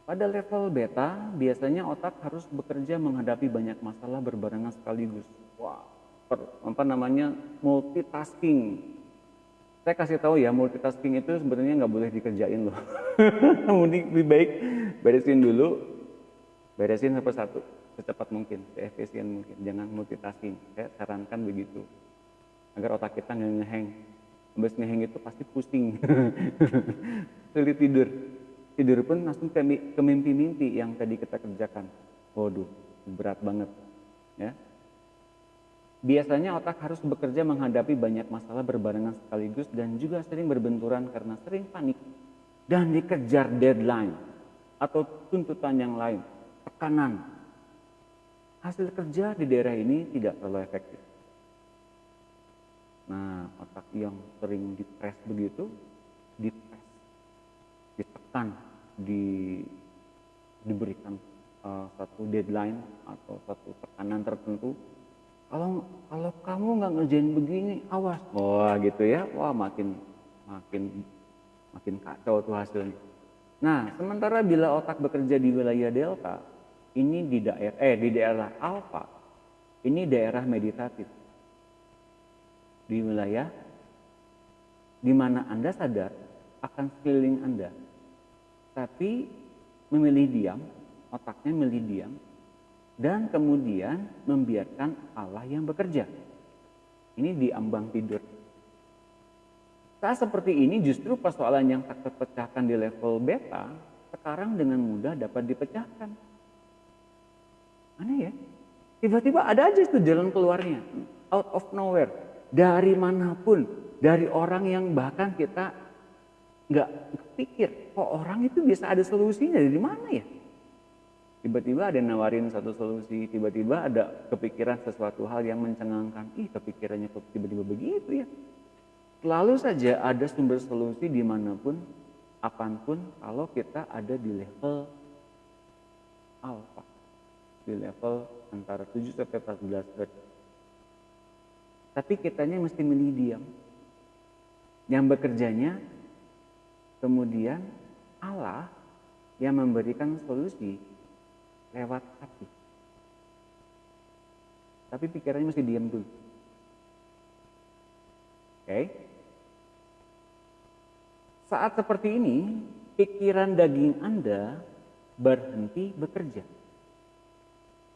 Pada level beta, biasanya otak harus bekerja menghadapi banyak masalah berbarengan sekaligus. Wah, multitasking. Saya kasih tahu ya, multitasking itu sebenarnya nggak boleh dikerjain loh. Lebih baik beresin dulu, beresin satu persatu secepat mungkin, seefisien mungkin. Jangan multitasking. Saya sarankan begitu, agar otak kita nggak ngeheng. Habis ngeheng itu pasti pusing, sulit tidur. Tidur pun langsung ke mimpi-mimpi yang tadi kita kerjakan. Waduh, berat banget. Ya. Biasanya otak harus bekerja menghadapi banyak masalah berbarengan sekaligus dan juga sering berbenturan karena sering panik dan dikejar deadline atau tuntutan yang lain, tekanan. Hasil kerja di daerah ini tidak terlalu efektif. Nah, otak yang sering dipres begitu, dipres, ditekan, diberikan satu deadline atau satu tekanan tertentu. Kalau kamu nggak ngerjain begini, awas. Wah gitu ya, wah makin kacau tuh hasilnya. Nah, sementara bila otak bekerja di wilayah delta, ini di daerah alfa, ini daerah meditatif. Di wilayah di mana Anda sadar akan sekeliling Anda, tapi memilih diam, otaknya memilih diam, dan kemudian membiarkan Allah yang bekerja. Ini di ambang tidur. Saat seperti ini justru persoalan yang tak terpecahkan di level beta sekarang dengan mudah dapat dipecahkan. Aneh ya? Tiba-tiba ada aja itu jalan keluarnya, out of nowhere, dari manapun, dari orang yang bahkan kita nggak pikir, kok orang itu bisa ada solusinya dari mana ya? Tiba-tiba ada nawarin satu solusi, tiba-tiba ada kepikiran sesuatu hal yang mencengangkan. Kepikirannya kok tiba-tiba begitu ya. Selalu saja ada sumber solusi dimanapun, apapun, kalau kita ada di level alpha. Di level antara 7 sampai 14 Hz. Tapi kitanya mesti milih diam. Yang bekerjanya, kemudian Allah yang memberikan solusi lewat hati. Tapi pikirannya mesti diam dulu. Oke? Saat seperti ini, pikiran daging Anda berhenti bekerja.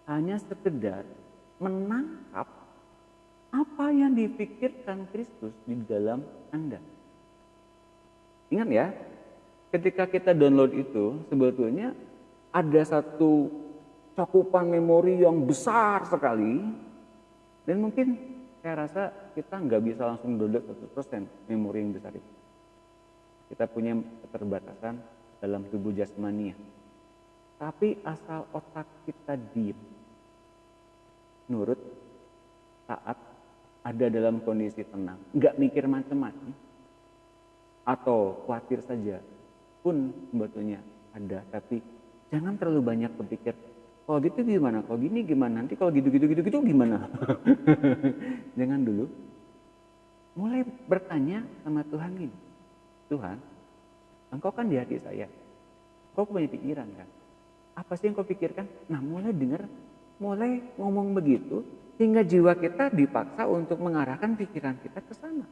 Hanya sekedar menangkap apa yang dipikirkan Kristus di dalam Anda. Ingat ya, ketika kita download itu sebetulnya ada satu cakupan memori yang besar sekali, dan mungkin saya rasa kita nggak bisa langsung download 100% memori yang besar itu. Kita punya keterbatasan dalam tubuh jasmania. Tapi asal otak kita diam, nurut, taat, ada dalam kondisi tenang, nggak mikir macam-macam, atau khawatir saja pun sebetulnya ada, tapi jangan terlalu banyak berpikir, kalau gitu gimana, kalau gini gimana, nanti kalau gitu gimana. Jangan dulu. Mulai bertanya sama Tuhan gini, Tuhan, Engkau kan di hati saya, Engkau punya pikiran kan, apa sih yang Engkau pikirkan? Nah, mulai ngomong begitu, sehingga jiwa kita dipaksa untuk mengarahkan pikiran kita ke sana,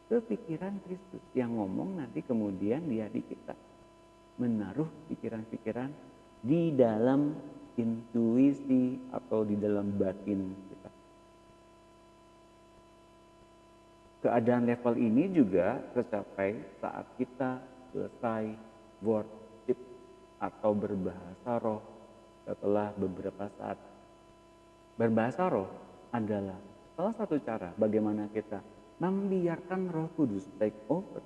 ke pikiran Kristus yang ngomong nanti kemudian di hati kita, menaruh pikiran-pikiran di dalam intuisi atau di dalam batin kita. Keadaan level ini juga tercapai saat kita selesai worship atau berbahasa roh setelah beberapa saat. Berbahasa roh adalah salah satu cara bagaimana kita membiarkan Roh Kudus take over,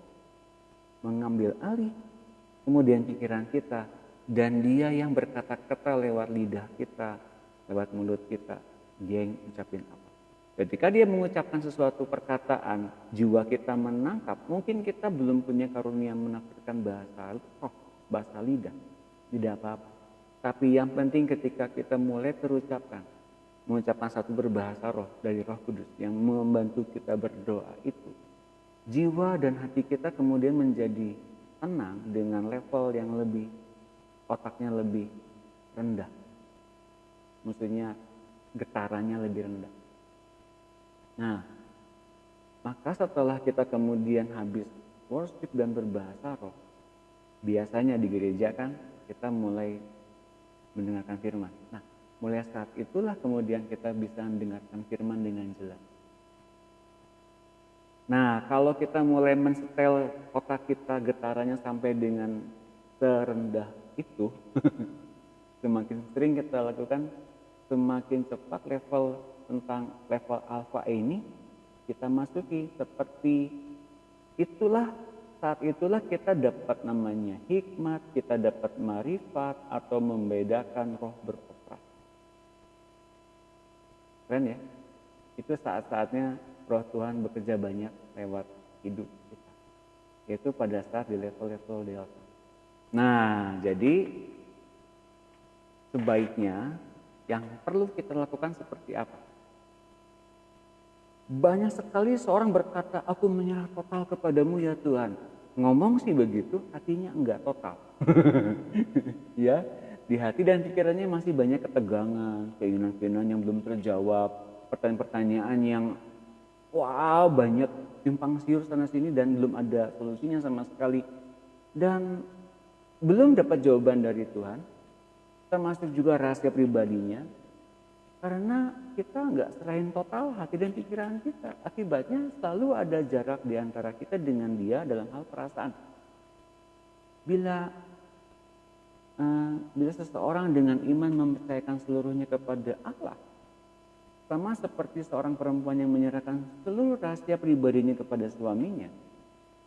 mengambil alih kemudian pikiran kita, dan dia yang berkata-kata lewat lidah kita, lewat mulut kita, dia yang ucapin apa. Ketika dia mengucapkan sesuatu perkataan, jiwa kita menangkap, mungkin kita belum punya karunia menafsirkan bahasa roh, bahasa lidah, tidak apa-apa. Tapi yang penting ketika kita mulai mengucapkan satu berbahasa roh dari Roh Kudus yang membantu kita berdoa itu, jiwa dan hati kita kemudian menjadi tenang dengan level yang lebih, otaknya lebih rendah. Maksudnya getarannya lebih rendah. Nah, maka Maka setelah kita kemudian habis worship dan berbahasa roh, biasanya di gereja kan kita mulai mendengarkan firman. Nah, mulai saat itulah kemudian kita bisa mendengarkan firman dengan jelas. Nah, kalau kita mulai mensetel otak kita getarannya sampai dengan serendah itu, semakin sering kita lakukan, semakin cepat tentang level alfa ini kita masuki. Seperti itulah, saat itulah kita dapat namanya hikmat, kita dapat marifat atau membedakan roh beroperasi. Keren ya? Itu saat-saatnya roh Tuhan bekerja banyak lewat hidup kita, yaitu pada saat di level-level delta. Nah, jadi sebaiknya yang perlu kita lakukan seperti apa? Banyak sekali seorang berkata, aku menyerah total kepadamu ya Tuhan. Ngomong sih begitu, hatinya enggak total. Ya, di hati dan pikirannya masih banyak ketegangan, keinginan-keinginan yang belum terjawab, pertanyaan-pertanyaan yang wow, banyak simpang siur sana sini dan belum ada solusinya sama sekali. Dan belum dapat jawaban dari Tuhan, termasuk juga rahasia pribadinya. Karena kita nggak serahin total hati dan pikiran kita. Akibatnya selalu ada jarak di antara kita dengan dia dalam hal perasaan. Bila seseorang dengan iman mempercayakan seluruhnya kepada Allah, sama seperti seorang perempuan yang menyerahkan seluruh rahasia pribadinya kepada suaminya,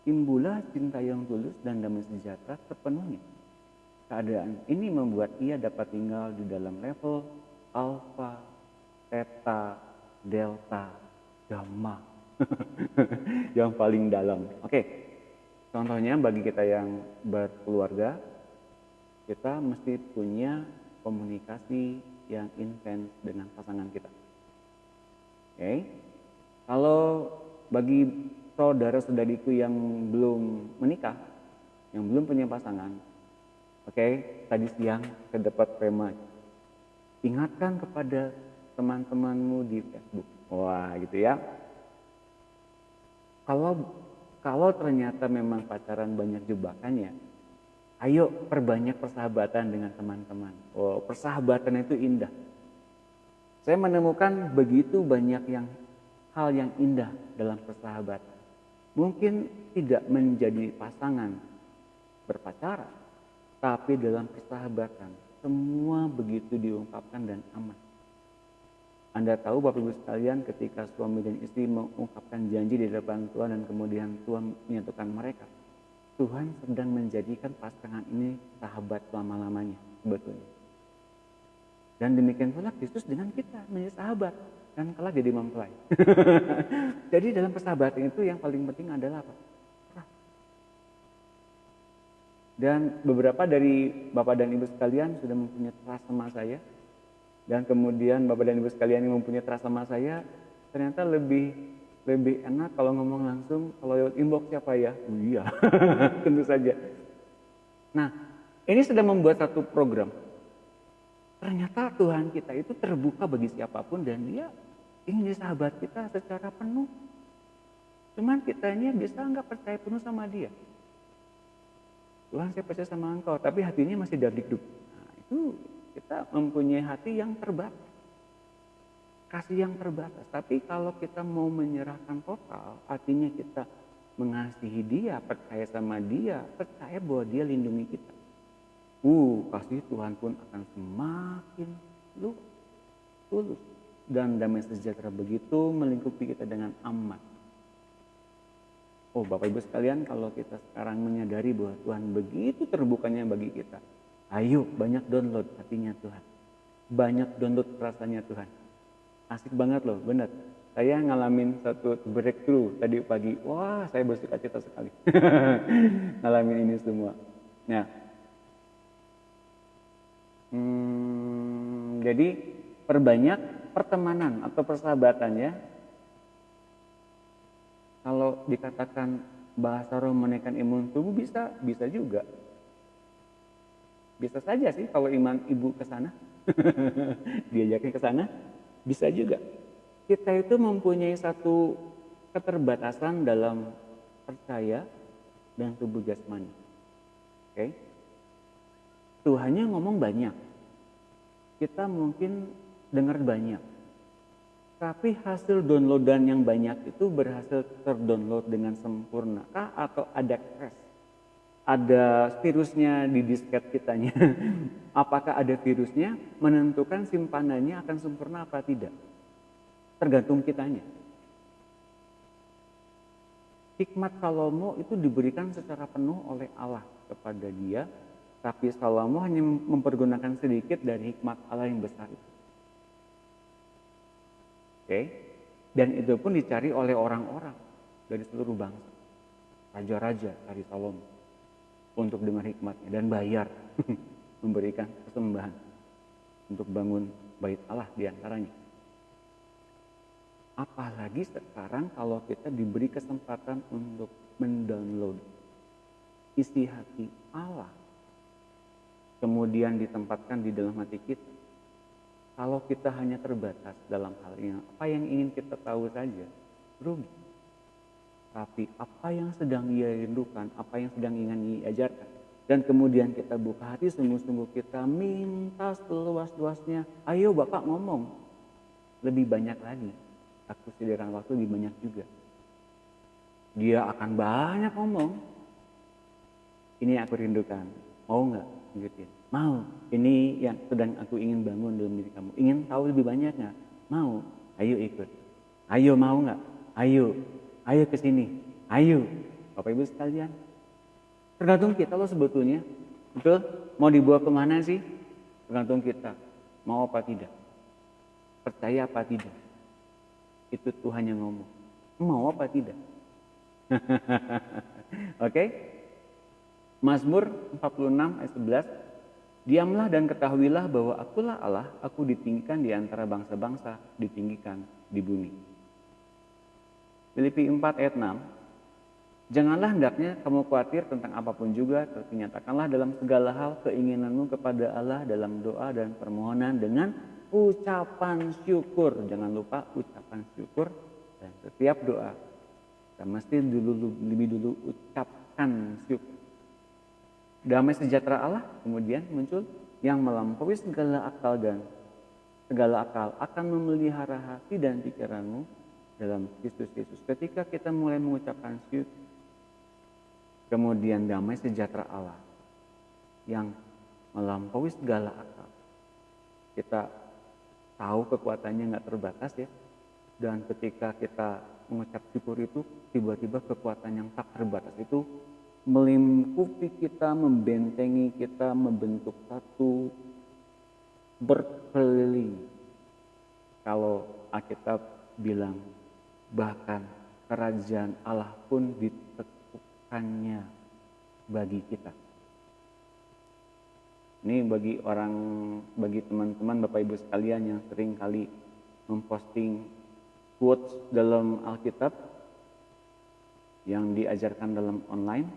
timbullah cinta yang tulus dan damai sejahtera sepenuhnya. Keadaan ini membuat ia dapat tinggal di dalam level alfa, theta, delta, gamma yang paling dalam. Oke, contohnya bagi kita yang berkeluarga, kita mesti punya komunikasi yang intens dengan pasangan kita. Oke, kalau bagi saudara-saudariku yang belum menikah, yang belum punya pasangan, oke, tadi siang saya dapat tema, ingatkan kepada teman-temanmu di Facebook. Wah, gitu ya. Kalau ternyata memang pacaran banyak jebakannya, ayo perbanyak persahabatan dengan teman-teman. Oh, persahabatan itu indah. Saya menemukan begitu banyak hal yang indah dalam persahabatan. Mungkin tidak menjadi pasangan berpacaran, tapi dalam persahabatan semua begitu diungkapkan dan aman. Anda tahu Bapak Ibu sekalian, ketika suami dan istri mengungkapkan janji di depan Tuhan dan kemudian Tuhan menyatukan mereka, Tuhan sedang menjadikan pasangan ini sahabat selama-lamanya sebetulnya. Dan demikian pula Kristus dengan kita menjadi sahabat dan kelak jadi mempelai. Jadi dalam persahabatan itu yang paling penting adalah apa? Dan beberapa dari Bapak dan Ibu sekalian sudah mempunyai trust sama saya. Dan kemudian Bapak dan Ibu sekalian yang mempunyai trust sama saya, ternyata lebih enak kalau ngomong langsung, kalau lewat inbox siapa ya? Oh iya, tentu saja. Nah, ini sedang membuat satu program. Ternyata Tuhan kita itu terbuka bagi siapapun dan dia ingin jadi sahabat kita secara penuh. Cuman kitanya bisa nggak percaya penuh sama dia. Tuhan, saya percaya sama engkau, tapi hatinya masih dagdikduk. Nah, itu kita mempunyai hati yang terbatas. Kasih yang terbatas. Tapi kalau kita mau menyerahkan total, artinya kita mengasihi dia, percaya sama dia, percaya bahwa dia lindungi kita. Kasih Tuhan pun akan semakin tulus dan damai sejahtera begitu melingkupi kita dengan aman. Bapak Ibu sekalian, kalau kita sekarang menyadari bahwa Tuhan begitu terbukanya bagi kita, ayo banyak download hatinya Tuhan, banyak download perasaannya Tuhan. Asik banget loh, benar. Saya ngalamin satu breakthrough tadi pagi. Wah, saya bersukacita sekali ngalamin ini semua. Nah, jadi perbanyak pertemanan atau persahabatannya. Kalau dikatakan bahasa roh menaikkan imun tubuh bisa juga. Bisa saja sih kalau iman ibu ke sana. Diajakin ke sana, bisa juga. Kita itu mempunyai satu keterbatasan dalam percaya dan tubuh jasmani. Oke. Tuhannya ngomong banyak. Kita mungkin dengar banyak. Tapi hasil downloadan yang banyak itu berhasil terdownload dengan sempurna kah atau ada crash? Ada virusnya di disket kitanya. Apakah ada virusnya menentukan simpanannya akan sempurna apa tidak? Tergantung kitanya. Hikmat Salomo itu diberikan secara penuh oleh Allah kepada dia, tapi Salomo hanya mempergunakan sedikit dari hikmat Allah yang besar itu. Oke. Dan itu pun dicari oleh orang-orang dari seluruh bangsa. Raja-raja cari Salomo untuk dengar hikmatnya dan bayar memberikan persembahan untuk bangun bait Allah di antaranya. Apalagi sekarang kalau kita diberi kesempatan untuk mendownload isi hati Allah, kemudian ditempatkan di dalam hati kita. Kalau kita hanya terbatas dalam hal ini, apa yang ingin kita tahu saja, rugi. Tapi apa yang sedang ia rindukan, apa yang sedang ingin ia ajarkan, dan kemudian kita buka hati sungguh-sungguh, kita minta seluas-luasnya, ayo Bapak ngomong, lebih banyak lagi. Aku sediakan waktu lebih banyak juga. Dia akan banyak ngomong. Ini yang aku rindukan. Mau nggak? Lanjutin. Mau. Ini yang sedang aku ingin bangun dalam diri kamu. Ingin tahu lebih banyak nggak? Mau. Ayo ikut. Ayo mau nggak? Ayo. Ayo ke sini. Ayo. Bapak Ibu sekalian. Tergantung kita loh sebetulnya. Betul? Mau dibawa kemana sih? Tergantung kita. Mau apa tidak? Percaya apa tidak? Itu Tuhan yang ngomong. Mau apa tidak? Oke? Mazmur 46 ayat 11. Diamlah dan ketahuilah bahwa akulah Allah, aku ditinggikan di antara bangsa-bangsa, ditinggikan di bumi. Filipi 4 ayat 6. Janganlah hendaknya kamu khawatir tentang apapun juga, tetapi nyatakanlah dalam segala hal keinginanmu kepada Allah dalam doa dan permohonan dengan ucapan syukur. Jangan lupa ucapan syukur, dan setiap doa kita mesti lebih dulu ucapkan syukur. Damai sejahtera Allah kemudian muncul yang melampaui segala akal dan segala akal akan memelihara hati dan pikiranmu dalam Kristus Yesus. Ketika kita mulai mengucapkan syukur, kemudian damai sejahtera Allah yang melampaui segala akal. Kita tahu kekuatannya nggak terbatas ya. Dan ketika kita mengucap syukur itu, tiba-tiba kekuatan yang tak terbatas itu melingkupi kita, membentengi kita, membentuk satu berkeliling. Kalau Alkitab bilang bahkan kerajaan Allah pun ditekukannya bagi kita. Ini bagi teman-teman Bapak Ibu sekalian yang sering kali memposting quotes dalam Alkitab yang diajarkan dalam online,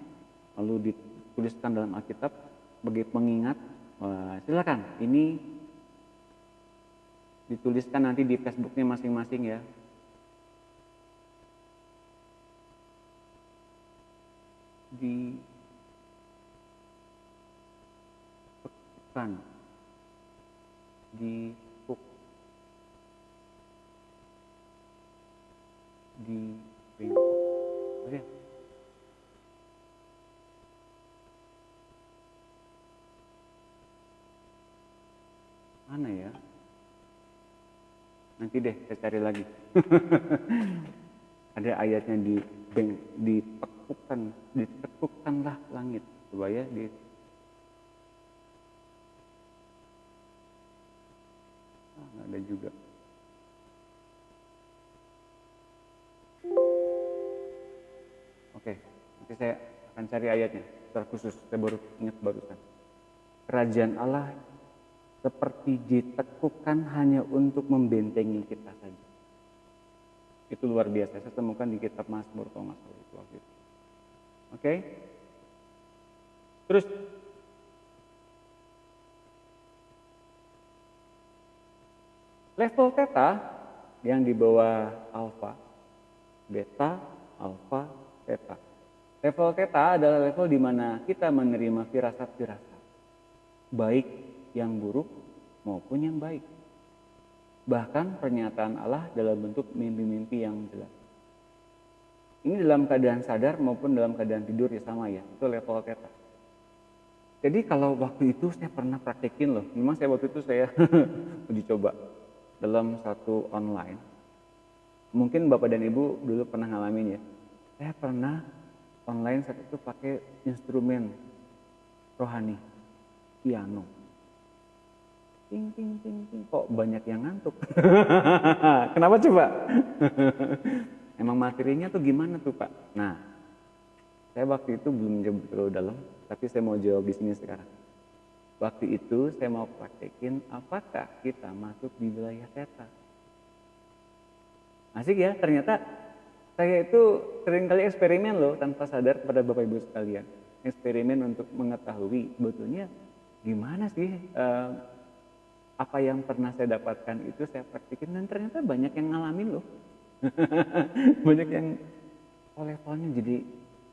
lalu dituliskan dalam Alkitab sebagai pengingat. Silakan, ini dituliskan nanti di Facebooknya masing-masing ya. Ditekan, dipuk, di bengkok. Mana ya? Nanti deh saya cari lagi. Ada ayatnya ditekukkanlah langit. Coba ya nggak ada juga. Oke, nanti saya akan cari ayatnya secara khusus. Saya baru ingat barusan. Kerajaan Allah seperti ditekukkan hanya untuk membentengi kita saja. Itu luar biasa. Saya temukan di kitab Mazmur kalau nggak salah itu waktu itu. Oke. Terus level theta yang di bawah alpha beta, alfa, theta. Level theta adalah level di mana kita menerima firasat-firasat, baik yang buruk maupun yang baik. Bahkan pernyataan Allah dalam bentuk mimpi-mimpi yang jelas. Ini dalam keadaan sadar maupun dalam keadaan tidur ya sama ya, itu level theta. Jadi kalau waktu itu saya pernah praktekin loh, memang waktu itu saya uji coba dalam satu online. Mungkin Bapak dan Ibu dulu pernah ngalamin ya. Saya pernah online saat itu pakai instrumen rohani, piano. Ting ting ting ting, kok banyak yang ngantuk. Kenapa coba? Emang materinya tuh gimana tuh Pak? Nah, saya waktu itu belum jawab terlalu dalam, tapi saya mau jawab di sini sekarang. Waktu itu saya mau praktekin apakah kita masuk di wilayah theta. Asik ya, ternyata saya itu seringkali eksperimen loh tanpa sadar kepada Bapak Ibu sekalian. Eksperimen untuk mengetahui sebetulnya gimana sih apa yang pernah saya dapatkan itu saya praktekin dan ternyata banyak yang ngalamin loh. Banyak yang levelnya jadi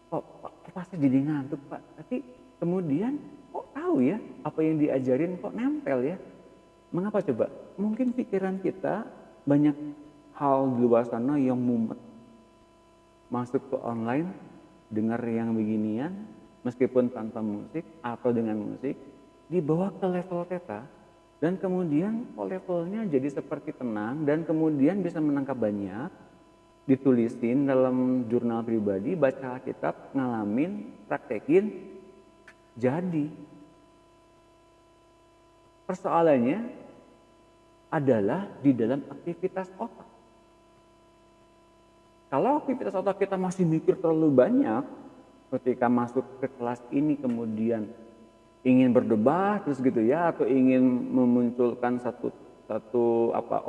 kok pasti jadi ngantuk Pak, tapi kemudian kok tahu ya apa yang diajarin kok nempel ya. Mengapa coba? Mungkin pikiran kita banyak hal di luar sana yang mumet. Masuk ke online, dengar yang beginian, meskipun tanpa musik atau dengan musik, dibawa ke level theta, dan kemudian kok levelnya jadi seperti tenang, dan kemudian bisa menangkap banyak, ditulisin dalam jurnal pribadi, baca kitab, ngalamin, praktekin, jadi. Persoalannya adalah di dalam aktivitas otak. Kalau aktivitas otak kita masih mikir terlalu banyak, ketika masuk ke kelas ini kemudian ingin berdebat terus gitu ya, atau ingin memunculkan satu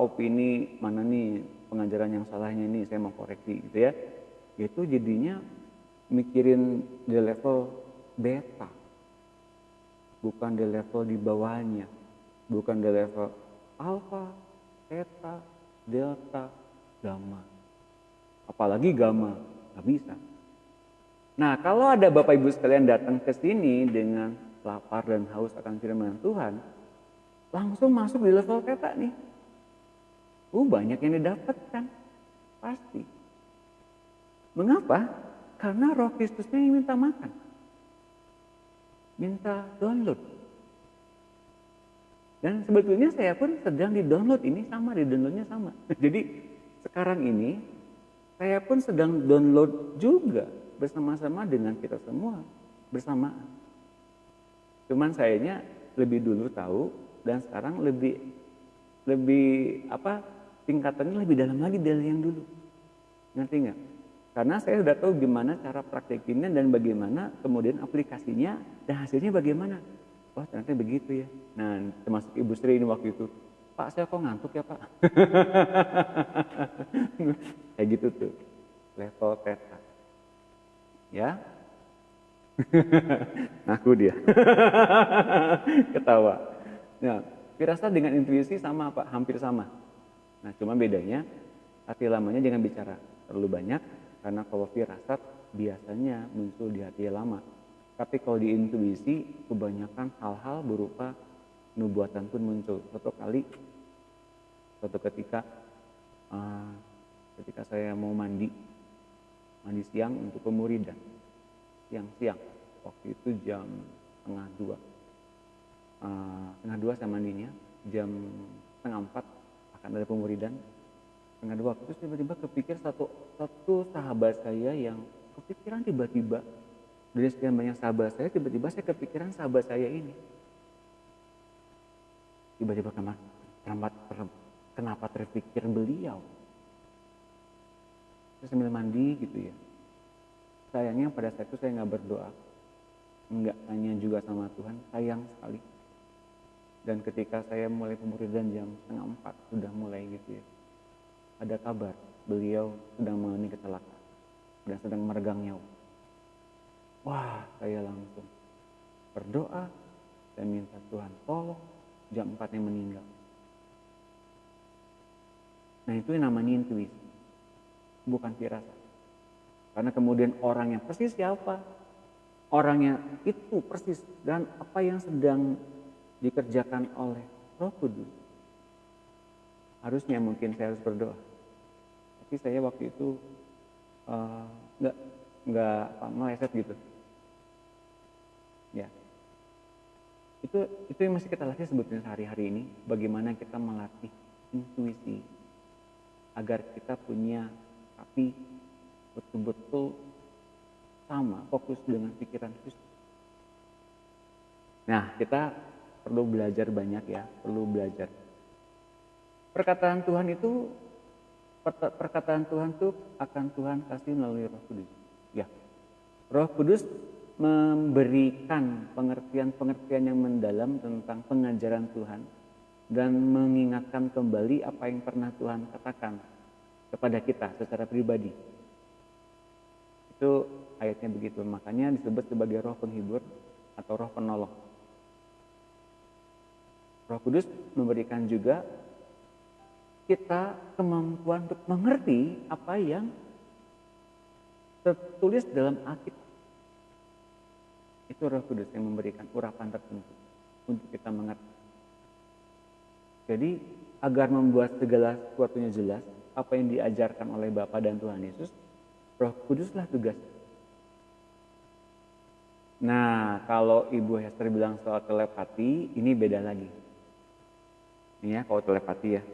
opini, mana nih pengajaran yang salahnya ini saya mau koreksi gitu ya, itu jadinya mikirin di level beta, bukan di level di bawahnya, bukan di level alfa, theta, delta, gamma, apalagi gamma, nggak bisa. Nah, kalau ada Bapak Ibu sekalian datang ke sini dengan lapar dan haus akan firman Tuhan, langsung masuk di level theta nih. Banyak yang didapatkan, pasti. Mengapa? Karena Roh Kristusnya yang minta makan, minta download. Dan sebetulnya saya pun sedang di-download ini sama, di-downloadnya sama. Jadi sekarang ini saya pun sedang download juga bersama-sama dengan kita semua bersamaan. Cuman sayanya lebih dulu tahu dan sekarang lebih tingkatannya lebih dalam lagi dari yang dulu. Ngerti nggak? Karena saya sudah tahu gimana cara praktekinnya dan bagaimana kemudian aplikasinya dan hasilnya bagaimana. Oh ternyata begitu ya. Nah termasuk Ibu Sri ini waktu itu, Pak saya kok ngantuk ya Pak. Kayak gitu tuh, level theta. Ya. Ngaku dia. Ketawa. Nah, firasat dengan intuisi sama Pak, hampir sama. Nah, cuma bedanya hati lamanya jangan bicara terlalu banyak, karena kalau firasat biasanya muncul di hati lama. Tapi kalau di intuisi kebanyakan hal-hal berupa nubuatan pun muncul. Suatu ketika saya mau mandi siang untuk pemuridan. Siang, waktu itu jam setengah dua saya mandinya, jam setengah 4 akan ada pemuridan, setengah 2 terus tiba-tiba kepikir satu sahabat saya yang kepikiran tiba-tiba, dari sekian banyak sahabat saya, tiba-tiba saya kepikiran sahabat saya ini, tiba-tiba kenapa terpikir beliau, saya sambil mandi gitu ya. Sayangnya pada saat itu saya nggak berdoa, nggak tanya juga sama Tuhan, sayang sekali. Dan ketika saya mulai pemuridan jam setengah 4 sudah mulai gitu ya, ada kabar beliau sedang mengalami kecelakaan dan sedang meregang nyawa. Wah, saya langsung berdoa dan minta Tuhan tolong, jam 4 yang meninggal. Nah itu yang namanya intuisi. bukan firasat. Karena kemudian orang yang persis siapa? Orangnya itu persis dan apa yang sedang dikerjakan oleh Roh Kudus. Harusnya mungkin saya harus berdoa. Tapi saya waktu itu nggak meleset gitu. Ya, itu yang masih kita latih sebetulnya sehari-hari ini. Bagaimana kita melatih intuisi agar kita punya tapi betul-betul sama fokus dengan pikiran Kristus. Nah, kita perlu belajar banyak ya, perlu belajar. Perkataan Tuhan itu akan Tuhan kasih melalui Roh Kudus. Ya, Roh Kudus memberikan pengertian-pengertian yang mendalam tentang pengajaran Tuhan dan mengingatkan kembali apa yang pernah Tuhan katakan kepada kita secara pribadi. Itu ayatnya begitu, makanya disebut sebagai roh penghibur atau roh penolong. Roh Kudus memberikan juga kita kemampuan untuk mengerti apa yang tertulis dalam Alkitab. Itu Roh Kudus yang memberikan urapan tertentu untuk kita mengerti. Jadi agar membuat segala sesuatunya jelas, apa yang diajarkan oleh Bapa dan Tuhan Yesus, Roh Kuduslah tugas. Nah, kalau Ibu Hester bilang soal telepati, ini beda lagi. Ini ya, kalau telepati ya.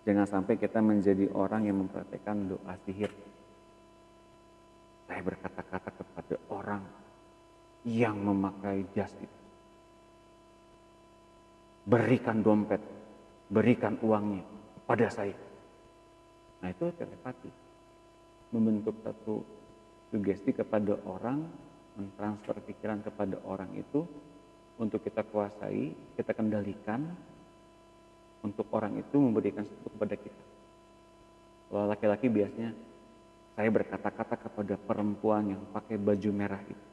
Jangan sampai kita menjadi orang yang mempraktekkan doa sihir. Saya berkata-kata kepada orang yang memakai jas itu. Berikan dompet, berikan uangnya kepada saya. Nah, itu telepati. Membentuk satu sugesti kepada orang, mentransfer pikiran kepada orang itu untuk kita kuasai, kita kendalikan, untuk orang itu memberikan sesuatu kepada kita. Kalau laki-laki biasanya, saya berkata-kata kepada perempuan yang pakai baju merah itu,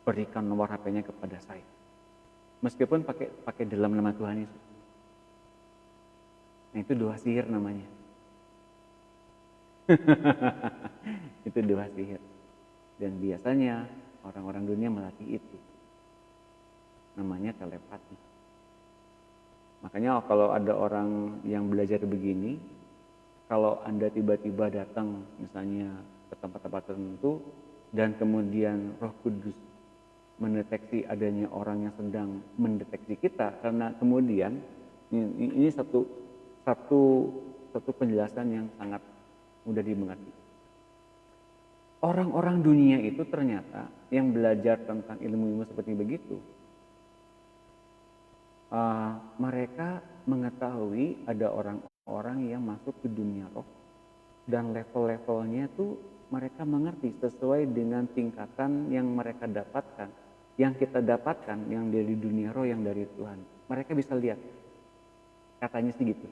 berikan nomor HP-nya kepada saya. Meskipun pakai dalam nama Tuhan Yesus. Nah, itu doa sihir namanya. Itu doa sihir. Dan biasanya orang-orang dunia melatih itu. Namanya telepati. Makanya kalau ada orang yang belajar begini, kalau Anda tiba-tiba datang misalnya ke tempat-tempat tertentu dan kemudian Roh Kudus mendeteksi adanya orang yang sedang mendeteksi kita, karena kemudian ini satu penjelasan yang sangat mudah dimengerti. Orang-orang dunia itu ternyata yang belajar tentang ilmu-ilmu seperti begitu, mereka mengetahui ada orang-orang yang masuk ke dunia roh dan level-levelnya tuh mereka mengerti sesuai dengan tingkatan yang mereka dapatkan, yang kita dapatkan, yang dari dunia roh, yang dari Tuhan. Mereka bisa lihat, katanya sih gitu.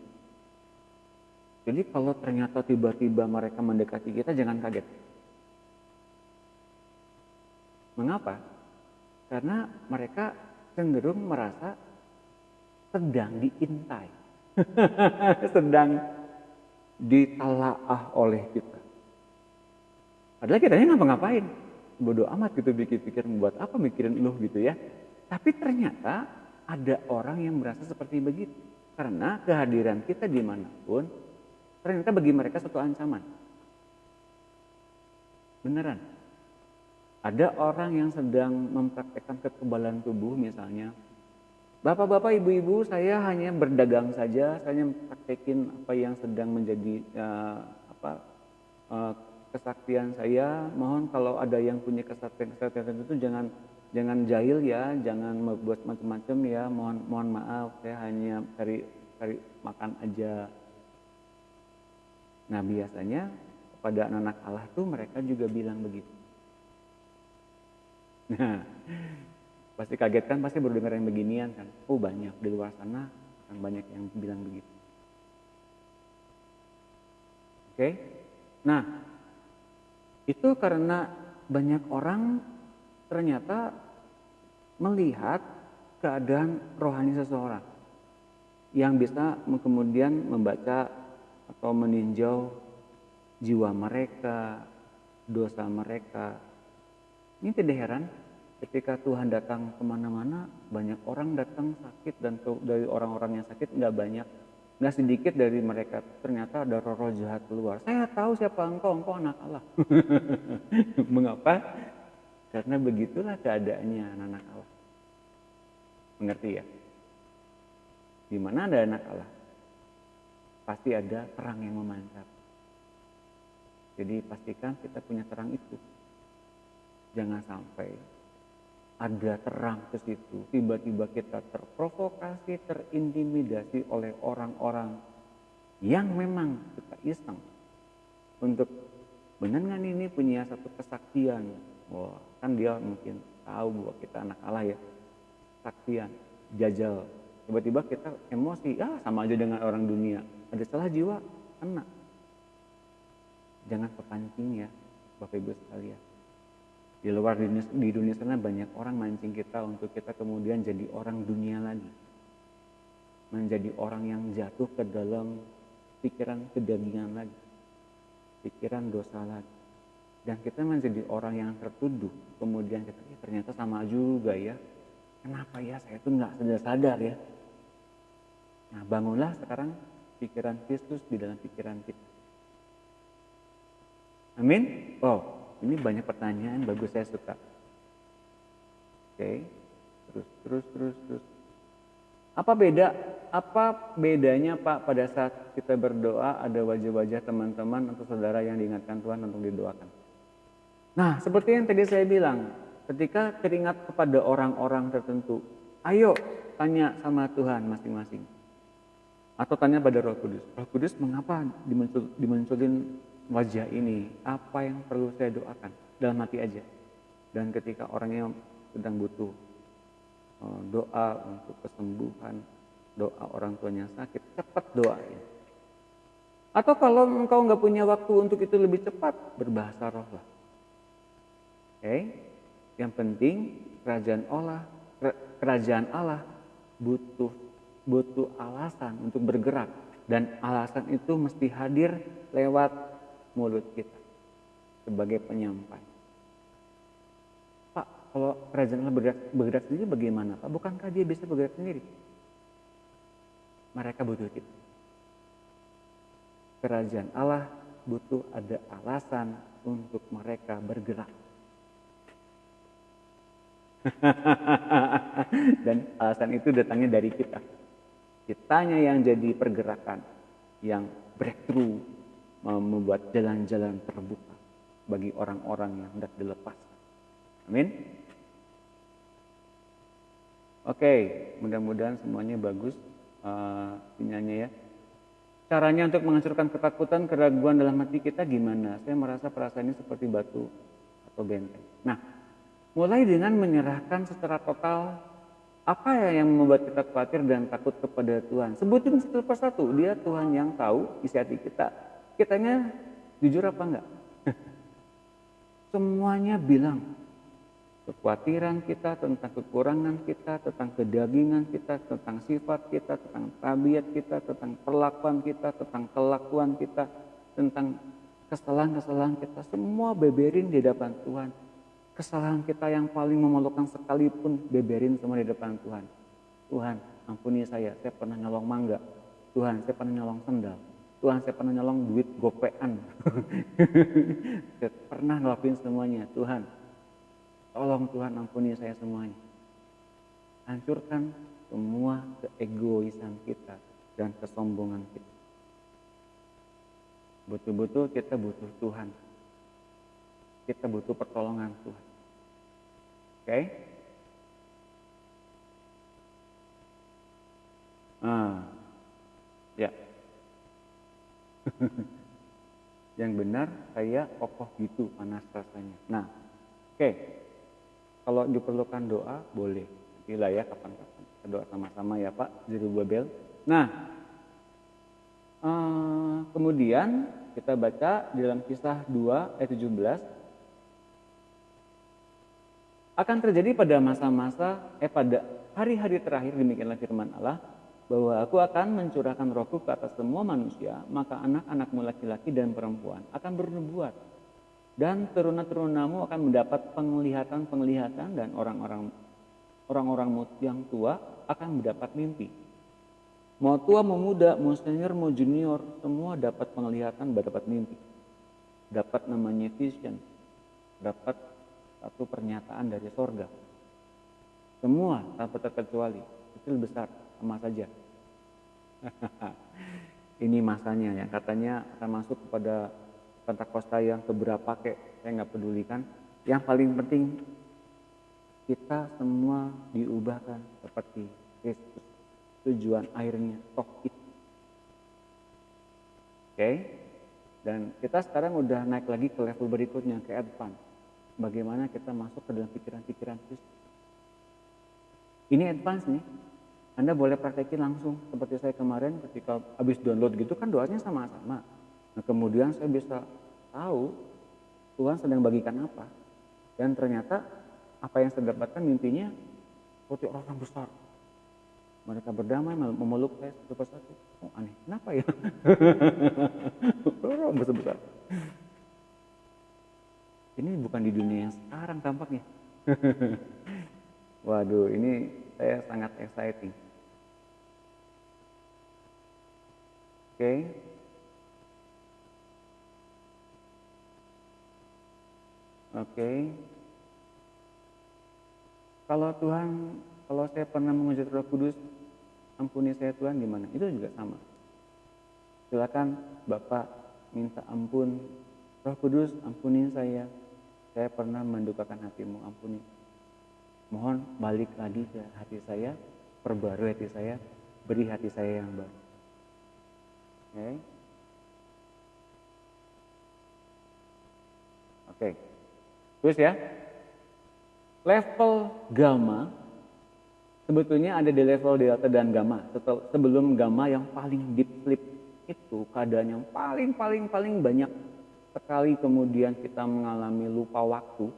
Jadi kalau ternyata tiba-tiba mereka mendekati kita, jangan kaget. Mengapa? Karena mereka cenderung merasa sedang diintai, sedang ditalaah oleh kita. Padahal kitanya ngapa-ngapain, bodoh amat gitu, pikir-pikir membuat apa mikirin lu gitu ya. Tapi ternyata ada orang yang merasa seperti begitu, karena kehadiran kita dimanapun ternyata bagi mereka suatu ancaman. Beneran. Ada orang yang sedang mempraktekkan kekebalan tubuh misalnya. Bapak-bapak, ibu-ibu, saya hanya berdagang saja, saya hanya praktekin apa yang sedang menjadi kesaktian saya. Mohon kalau ada yang punya kesaktian itu jangan jahil ya, jangan membuat macam-macam ya. Mohon maaf, saya hanya cari makan aja. Nah, biasanya kepada anak-anak Allah tuh mereka juga bilang begitu. Nah, pasti kaget kan, pasti baru dengar yang beginian kan. Oh, banyak di luar sana kan, banyak yang bilang begitu. Oke? Nah, itu karena banyak orang ternyata melihat keadaan rohani seseorang yang bisa kemudian membaca atau meninjau jiwa mereka, dosa mereka. Ini tidak heran ketika Tuhan datang kemana-mana, banyak orang datang sakit, dan dari orang-orang yang sakit nggak sedikit dari mereka ternyata ada roh-roh jahat keluar. Saya tahu siapa engkau anak Allah. Mengapa? Karena begitulah keadaannya anak Allah. Mengerti ya? Di mana ada anak Allah, pasti ada terang yang memancar. Jadi pastikan kita punya terang itu. Jangan sampai ada terang ke situ, tiba-tiba kita terprovokasi, terintimidasi oleh orang-orang yang memang suka iseng untuk benar nggak ini punya satu kesaktian. Wah, kan dia mungkin tahu bahwa kita anak Allah ya, kesaktian, jajal. Tiba-tiba kita emosi, sama aja dengan orang dunia. Ada salah jiwa, kena. Jangan kepancing ya, Bapak Ibu sekalian. Di luar di dunia sana banyak orang mancing kita untuk kita kemudian jadi orang dunia lagi. Menjadi orang yang jatuh ke dalam pikiran kedagingan lagi. Pikiran dosa lagi. Dan kita menjadi orang yang tertuduh. Kemudian kita ternyata sama juga ya. Kenapa ya saya tuh nggak sadar ya. Nah, bangunlah sekarang pikiran Kristus di dalam pikiran kita. Amin. Oh, ini banyak pertanyaan, bagus, saya suka. Oke, terus. Apa bedanya Pak pada saat kita berdoa ada wajah-wajah teman-teman atau saudara yang diingatkan Tuhan untuk didoakan? Nah, seperti yang tadi saya bilang, ketika teringat kepada orang-orang tertentu, ayo tanya sama Tuhan masing-masing. Atau tanya pada Roh Kudus. Roh Kudus, mengapa dimunculin wajah ini? Apa yang perlu saya doakan? Dalam hati aja. Dan ketika orangnya sedang butuh doa untuk kesembuhan, doa orang tuanya sakit, cepat doain. Atau kalau engkau nggak punya waktu untuk itu lebih cepat, berbahasa roh lah. Oke? Yang penting kerajaan Allah butuh alasan untuk bergerak, dan alasan itu mesti hadir lewat mulut kita sebagai penyampai. Pak, kalau kerajaan Allah bergerak sendiri bagaimana Pak? Bukankah dia bisa bergerak sendiri? Mereka butuh kita. Kerajaan Allah butuh ada alasan untuk mereka bergerak. Dan alasan itu datangnya dari kita. Kitanya yang jadi pergerakan, yang breakthrough, membuat jalan-jalan terbuka bagi orang-orang yang hendak dilepaskan. Amin. Oke, mudah-mudahan semuanya bagus sinyalnya ya. Caranya untuk menghancurkan ketakutan, keraguan dalam hati kita gimana? Saya merasa perasaan ini seperti batu atau benteng. Nah, mulai dengan menyerahkan secara total apa yang membuat kita khawatir dan takut kepada Tuhan. Sebutin satu persatu. Dia Tuhan yang tahu isi hati kita. Kitanya jujur apa enggak? Semuanya bilang. Kekhawatiran kita tentang kekurangan kita, tentang kedagingan kita, tentang sifat kita, tentang tabiat kita, tentang perlakuan kita, tentang kelakuan kita, tentang kesalahan-kesalahan kita. Semua beberin di hadapan Tuhan. Kesalahan kita yang paling memalukan sekalipun beberin semua di depan Tuhan. Tuhan, ampuni saya pernah nyolong mangga. Tuhan, saya pernah nyolong sendal. Tuhan, saya pernah nyolong duit gopean. Saya pernah ngelakuin semuanya. Tuhan, tolong Tuhan ampuni saya semuanya. Hancurkan semua keegoisan kita dan kesombongan kita. Betul-betul kita butuh Tuhan. Kita butuh pertolongan Tuhan. Oke? Ya. Yang benar saya kokoh gitu, panas rasanya. Nah, oke. Kalau diperlukan doa, boleh. Nantilah ya kapan-kapan. Kita doa sama-sama ya Pak Zerubabel. Nah, kemudian kita baca di dalam Kisah 2 ayat 17. Akan terjadi pada masa-masa pada hari-hari terakhir, demikianlah firman Allah, bahwa aku akan mencurahkan rohku ke atas semua manusia, maka anak-anakmu laki-laki dan perempuan akan bernubuat. Dan teruna-terunamu akan mendapat penglihatan-penglihatan, dan orang-orangmu yang tua akan mendapat mimpi. Mau tua, mau muda, mau senior, mau junior, semua dapat penglihatan, dapat mimpi. Dapat namanya vision, dapat satu pernyataan dari sorga. Semua tanpa terkecuali, kecil besar, sama saja. Ini masanya yang katanya akan masuk kepada Pentakosta yang keberapa saya nggak pedulikan. Yang paling penting kita semua diubahkan seperti Kristus. Tujuan akhirnya toh itu. Oke? Dan kita sekarang udah naik lagi ke level berikutnya, ke advance. Bagaimana kita masuk ke dalam pikiran-pikiran Kristus. Ini advance nih. Anda boleh praktekin langsung seperti saya kemarin ketika habis download gitu kan doanya sama-sama. Nah, kemudian saya bisa tahu Tuhan sedang bagikan apa. Dan ternyata apa yang saya dapatkan mimpinya seperti orang besar. Mereka berdamai memeluk saya satu persatu. Oh aneh, kenapa ya? Orang besar-besar. Ini bukan di dunia yang sekarang tampaknya. Waduh, ini saya sangat exciting. Oke. Oke. Kalau saya pernah menguji Roh Kudus, ampuni saya Tuhan, gimana? Itu juga sama. Silakan Bapak minta ampun, Roh Kudus ampuni saya pernah mendukakan hatimu, ampuni. Mohon balik lagi ke hati saya, perbarui hati saya, beri hati saya yang baru. Oke. Oke. Terus ya, level gamma sebetulnya ada di level delta dan gamma. Sebelum gamma yang paling deep sleep itu keadaan yang paling banyak sekali, kemudian kita mengalami lupa waktu.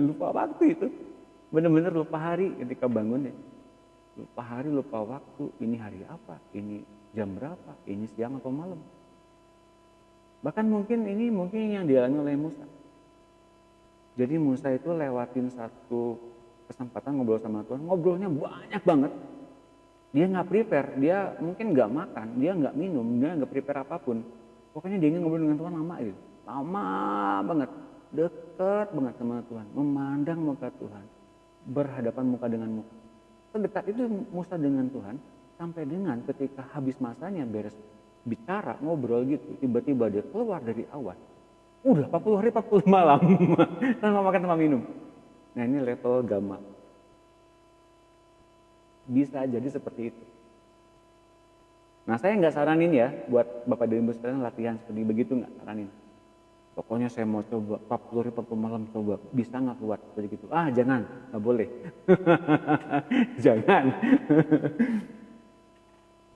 Lupa waktu itu benar-benar lupa hari ketika bangun ya. Lupa hari, lupa waktu, ini hari apa, ini jam berapa, ini siang atau malam. Bahkan mungkin yang dialami oleh Musa. Jadi Musa itu lewatin satu kesempatan ngobrol sama Tuhan, ngobrolnya banyak banget. Dia nggak prepare, dia mungkin nggak makan, dia nggak minum, dia nggak prepare apapun. Pokoknya dia ingin ngobrol dengan Tuhan lama gitu, lama banget, dekat banget sama Tuhan, memandang muka Tuhan, berhadapan muka dengan muka. Sedekat itu Musa dengan Tuhan, sampai dengan ketika habis masanya beres bicara, ngobrol gitu, tiba-tiba dia keluar dari awan. Udah 40 hari 40 malam tanpa makan tanpa minum. Nah ini level gamma. Bisa jadi seperti itu. Nah saya nggak saranin ya buat Bapak dan Ibu sekalian latihan seperti begitu, nggak saranin. Pokoknya saya mau coba 40 hari 40 malam coba, bisa nggak kuat seperti gitu? Ah jangan, nggak boleh. Jangan.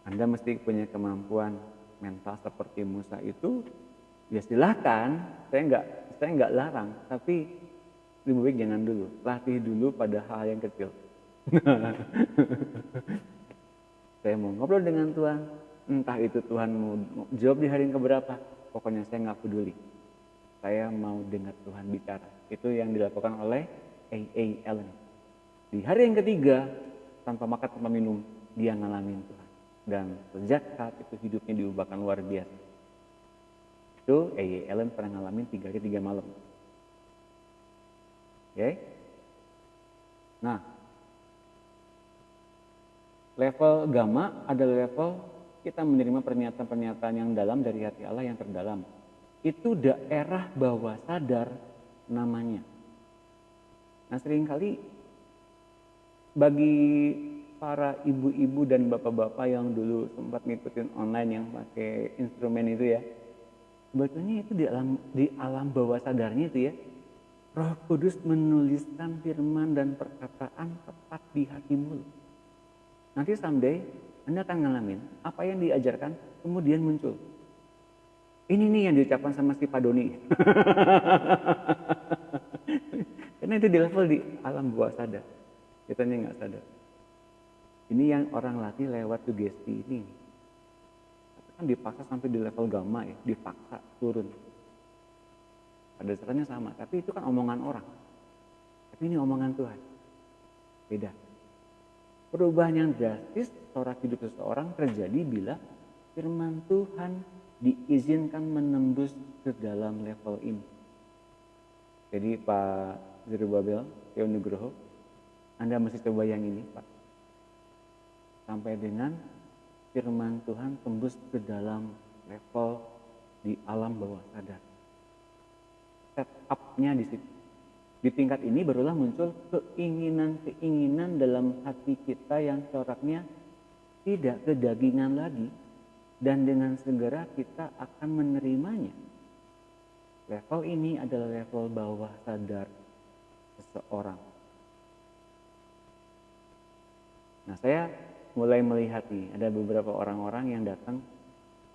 Anda mesti punya kemampuan mental seperti Musa itu. Ya silahkan, saya nggak larang, tapi lebih baik jangan dulu, latih dulu pada hal yang kecil. Saya mau ngobrol dengan Tuhan, entah itu Tuhan mau jawab di hari yang keberapa, pokoknya saya nggak peduli. Saya mau dengar Tuhan bicara. Itu yang dilakukan oleh A.A. Allen. Di hari yang ketiga, tanpa makan tanpa minum, dia ngalamin Tuhan. Dan sejak saat itu hidupnya diubahkan luar biasa. Itu A.A. Allen pernah ngalamin 3 hari 3 malam. Oke. Nah, level gamma adalah level kita menerima pernyataan-pernyataan yang dalam dari hati Allah yang terdalam. Itu daerah bawah sadar namanya. Nah seringkali bagi para ibu-ibu dan bapak-bapak yang dulu sempat ngikutin online yang pakai instrumen itu ya, sebetulnya itu di alam bawah sadarnya itu ya, Roh Kudus menuliskan firman dan perkataan tepat di hatimu. Nanti someday Anda akan ngalamin apa yang diajarkan kemudian muncul. Ini nih yang diucapkan sama si Pak Doni. Karena itu di level di alam bawah sadar. Kitanya nggak sadar. Ini yang orang latih lewat sugesti ini. Tapi kan dipaksa sampai di level gamma ya, dipaksa turun. Pada dasarnya sama, tapi itu kan omongan orang. Tapi ini omongan Tuhan. Beda. Perubahan yang drastis corak hidup seseorang terjadi bila firman Tuhan diizinkan menembus ke dalam level ini. Jadi Pak Zerubbabel, Teo Nugroho, Anda mesti coba yang ini Pak. Sampai dengan firman Tuhan tembus ke dalam level di alam bawah sadar. Setup-nya di situ. Di tingkat ini barulah muncul keinginan-keinginan dalam hati kita yang coraknya tidak kedagingan lagi. Dan dengan segera kita akan menerimanya. Level ini adalah level bawah sadar seseorang. Nah, saya mulai melihat nih, ada beberapa orang-orang yang datang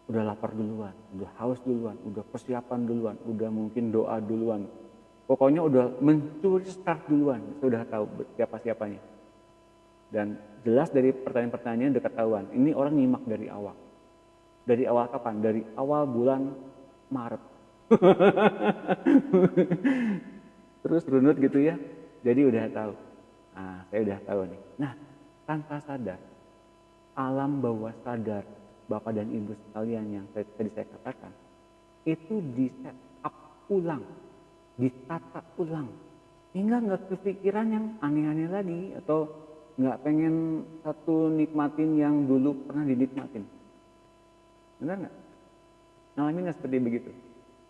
udah lapar duluan, udah haus duluan, udah persiapan duluan, udah mungkin doa duluan. Pokoknya udah mencuri start duluan, sudah tahu siapa-siapanya. Dan jelas dari pertanyaan-pertanyaan udah ketahuan, ini orang nyimak dari awal. Dari awal kapan? Dari awal bulan Maret. Terus runut gitu ya, jadi udah tahu. Nah, saya udah tahu nih. Nah, tanpa sadar, alam bawah sadar Bapak dan Ibu sekalian yang tadi saya katakan, itu di set up ulang, ditata ulang, hingga nggak kepikiran yang aneh-aneh lagi, atau nggak pengen satu nikmatin yang dulu pernah dinikmatin. Benar nggak? Ngalamin nggak seperti begitu?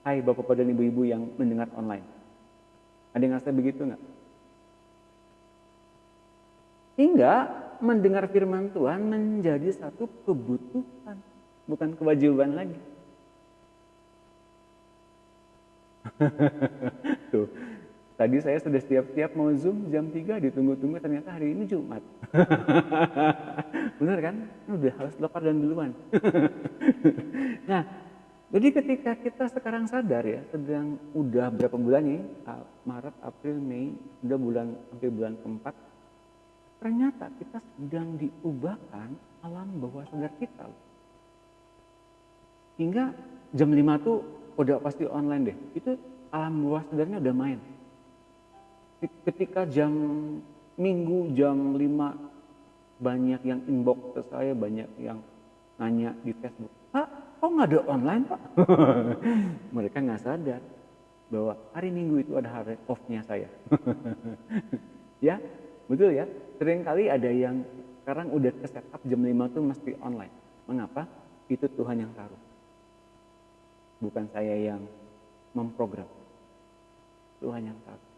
Hai Bapak dan Ibu-Ibu yang mendengar online, ada yang ngerasa begitu nggak? Hingga mendengar firman Tuhan menjadi satu kebutuhan, bukan kewajiban lagi. Tuh, tadi saya sudah siap-siap mau Zoom jam 3, ditunggu-tunggu ternyata hari ini Jumat. Benar kan? Udah harus lapar dan duluan. Nah, jadi ketika kita sekarang sadar ya, sedang udah berapa bulan nih, Maret, April, Mei, udah bulan sampai bulan keempat, ternyata kita sedang diubahkan alam bawah sadar kita. Hingga jam 5 tuh udah pasti online deh. Itu alam bawah sadarnya udah main. Ketika jam Minggu jam 5 banyak yang inbox ke saya, banyak yang nanya di Facebook, Pak, kok nggak ada online Pak? Mereka nggak sadar bahwa hari Minggu itu ada hari off-nya saya. Ya, betul ya. Seringkali ada yang sekarang udah ke setup jam 5 tuh mesti online. Mengapa? Itu Tuhan yang taruh. Bukan saya yang memprogram. Tuhan yang taruh.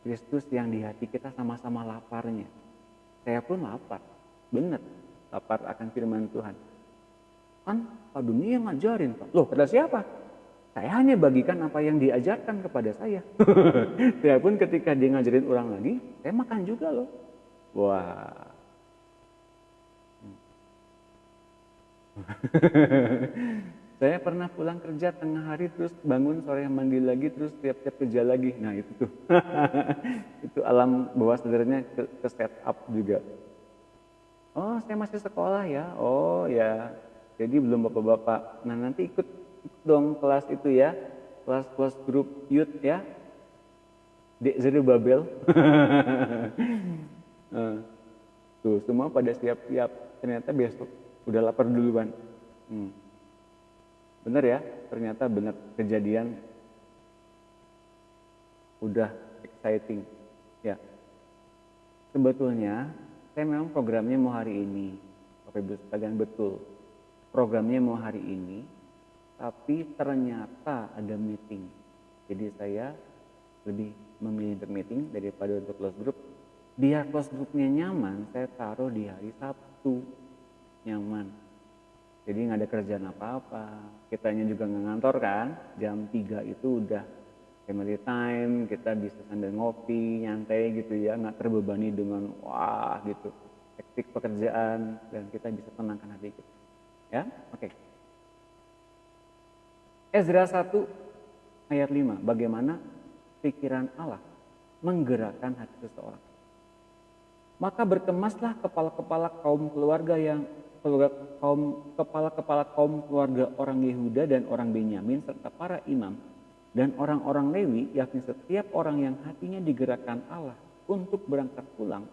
Kristus yang di hati kita sama-sama laparnya. Saya pun lapar. Benar. Lapar akan firman Tuhan. Kan Pak Dunia yang ngajarin Pak. Loh, kata siapa? Saya hanya bagikan apa yang diajarkan kepada saya. Saya pun ketika dia ngajarin orang lagi, saya makan juga loh. Wah. Saya pernah pulang kerja tengah hari, terus bangun sore mandi lagi, terus tiap-tiap kerja lagi. Nah itu tuh. Itu alam bawah sadarnya ke set up juga. Oh, saya masih sekolah ya. Oh ya. Jadi belum bapak-bapak. Nah nanti ikut dong kelas itu ya, kelas grup youth ya, Dek Zerubbabel. Tuh semua pada siap-siap, ternyata besok udah lapar duluan. Bener ya, ternyata bener kejadian, udah exciting ya. Sebetulnya saya memang programnya mau hari ini, Bapak Ibu sekalian, betul programnya mau hari ini. Tapi ternyata ada meeting. Jadi saya lebih memilih untuk meeting daripada untuk close group. Biar close groupnya nyaman, saya taruh di hari Sabtu. Nyaman. Jadi nggak ada kerjaan apa-apa. Kitanya juga nggak ngantor kan. Jam 3 itu udah family time. Kita bisa sambil ngopi, nyantai gitu ya. Nggak terbebani dengan wah gitu. Hektik pekerjaan. Dan kita bisa tenangkan hati kita. Ya, oke. Ezra 1 ayat 5, bagaimana pikiran Allah menggerakkan hati seseorang. Maka berkemaslah kepala-kepala kaum keluarga kepala-kepala kaum keluarga orang Yehuda dan orang Benyamin serta para imam dan orang-orang Lewi, yakni setiap orang yang hatinya digerakkan Allah untuk berangkat pulang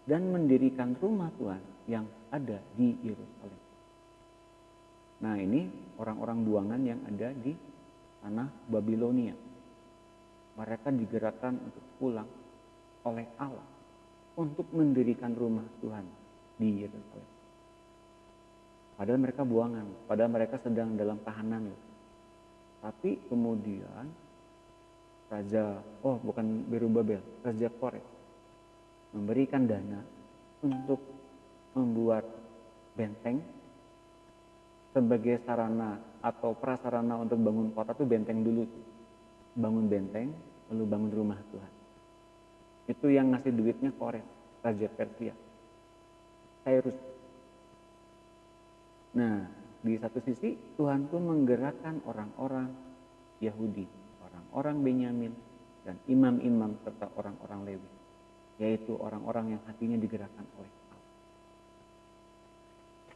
dan mendirikan rumah Tuhan yang ada di Yerusalem. Nah, ini orang-orang buangan yang ada di tanah Babilonia. Mereka digerakkan untuk pulang oleh Allah untuk mendirikan rumah Tuhan di Yerusalem. Padahal mereka buangan, padahal mereka sedang dalam tahanan loh. Tapi kemudian bukan Berubabel, Raja Kores memberikan dana untuk membuat benteng sebagai sarana atau prasarana untuk bangun kota tuh benteng dulu. Bangun benteng, lalu bangun rumah Tuhan. Itu yang ngasih duitnya Kores, Raja Persia. Cyrus. Nah, di satu sisi Tuhan pun menggerakkan orang-orang Yahudi, orang-orang Benyamin, dan imam-imam serta orang-orang Lewi, yaitu orang-orang yang hatinya digerakkan oleh Allah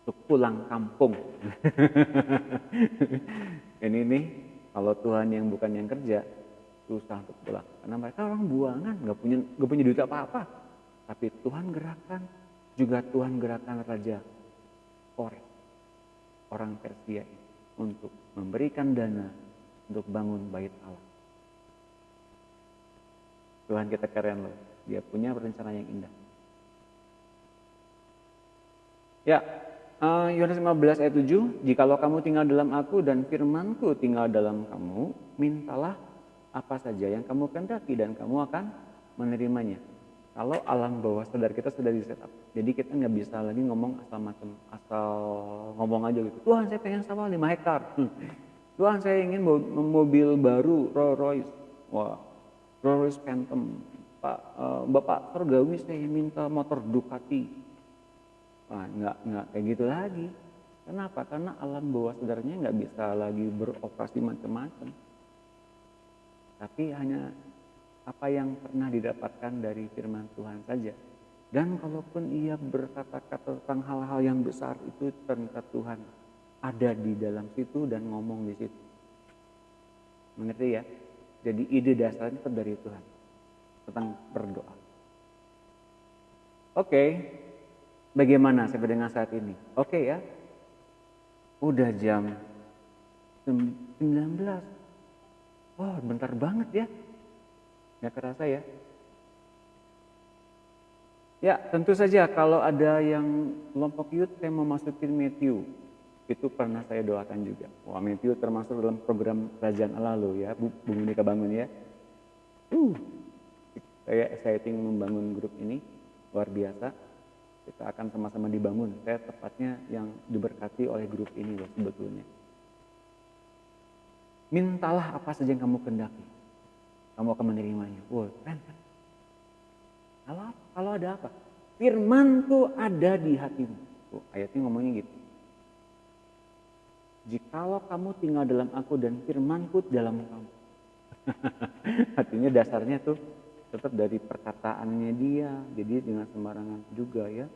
untuk pulang kampung. Ini nih, kalau Tuhan yang bukan yang kerja, susah untuk pulang. Karena mereka orang buangan, nggak punya duit apa-apa. Tapi Tuhan gerakan Raja Kores, orang Persia ini, untuk memberikan dana untuk bangun bait Allah. Tuhan kita keren loh, Dia punya rencana yang indah. Ya, Yohanes 15 ayat 7, jikalau kamu tinggal dalam aku dan firmanku tinggal dalam kamu, mintalah apa saja yang kamu kehendaki dan kamu akan menerimanya. Kalau alam bawah sadar kita sudah di setup, jadi kita nggak bisa lagi ngomong asal ngomong aja gitu. Tuhan, saya pengen sawah 5 hektar. Tuhan, saya ingin mobil baru Rolls Royce. Wah, Rolls Royce Phantom. Bapak surgawi, saya minta motor Ducati. Wah, nggak kayak gitu lagi. Kenapa? Karena alam bawah sadarnya nggak bisa lagi beroperasi macam-macam. Tapi hanya apa yang pernah didapatkan dari firman Tuhan saja. Dan kalaupun ia berkata-kata tentang hal-hal yang besar, itu ternyata Tuhan ada di dalam situ dan ngomong di situ. Mengerti ya? Jadi ide dasarnya itu dari Tuhan tentang berdoa. Oke, bagaimana sampai dengan saat ini? Oke ya, udah jam 19. Oh, bentar banget ya. Nggak kerasa ya. Ya, tentu saja kalau ada yang kelompok youth saya mau masukin Matthew. Itu pernah saya doakan juga. Wah, Matthew termasuk dalam program Kerajaan Allah loh ya, Bu Monika Bangun ya. Saya exciting membangun grup ini, luar biasa. Kita akan sama-sama dibangun. Saya tepatnya yang diberkati oleh grup ini loh sebetulnya. Mintalah apa saja yang kamu kehendaki, kamu akan menerimanya. Wah, keren kan? Kalau ada apa? Firmanku ada di hatimu. Ayatnya ngomongnya gitu. Jikalau kamu tinggal dalam aku dan firmanku dalam kamu. Artinya dasarnya tuh tetap dari perkataannya dia. Jadi dengan sembarangan juga ya.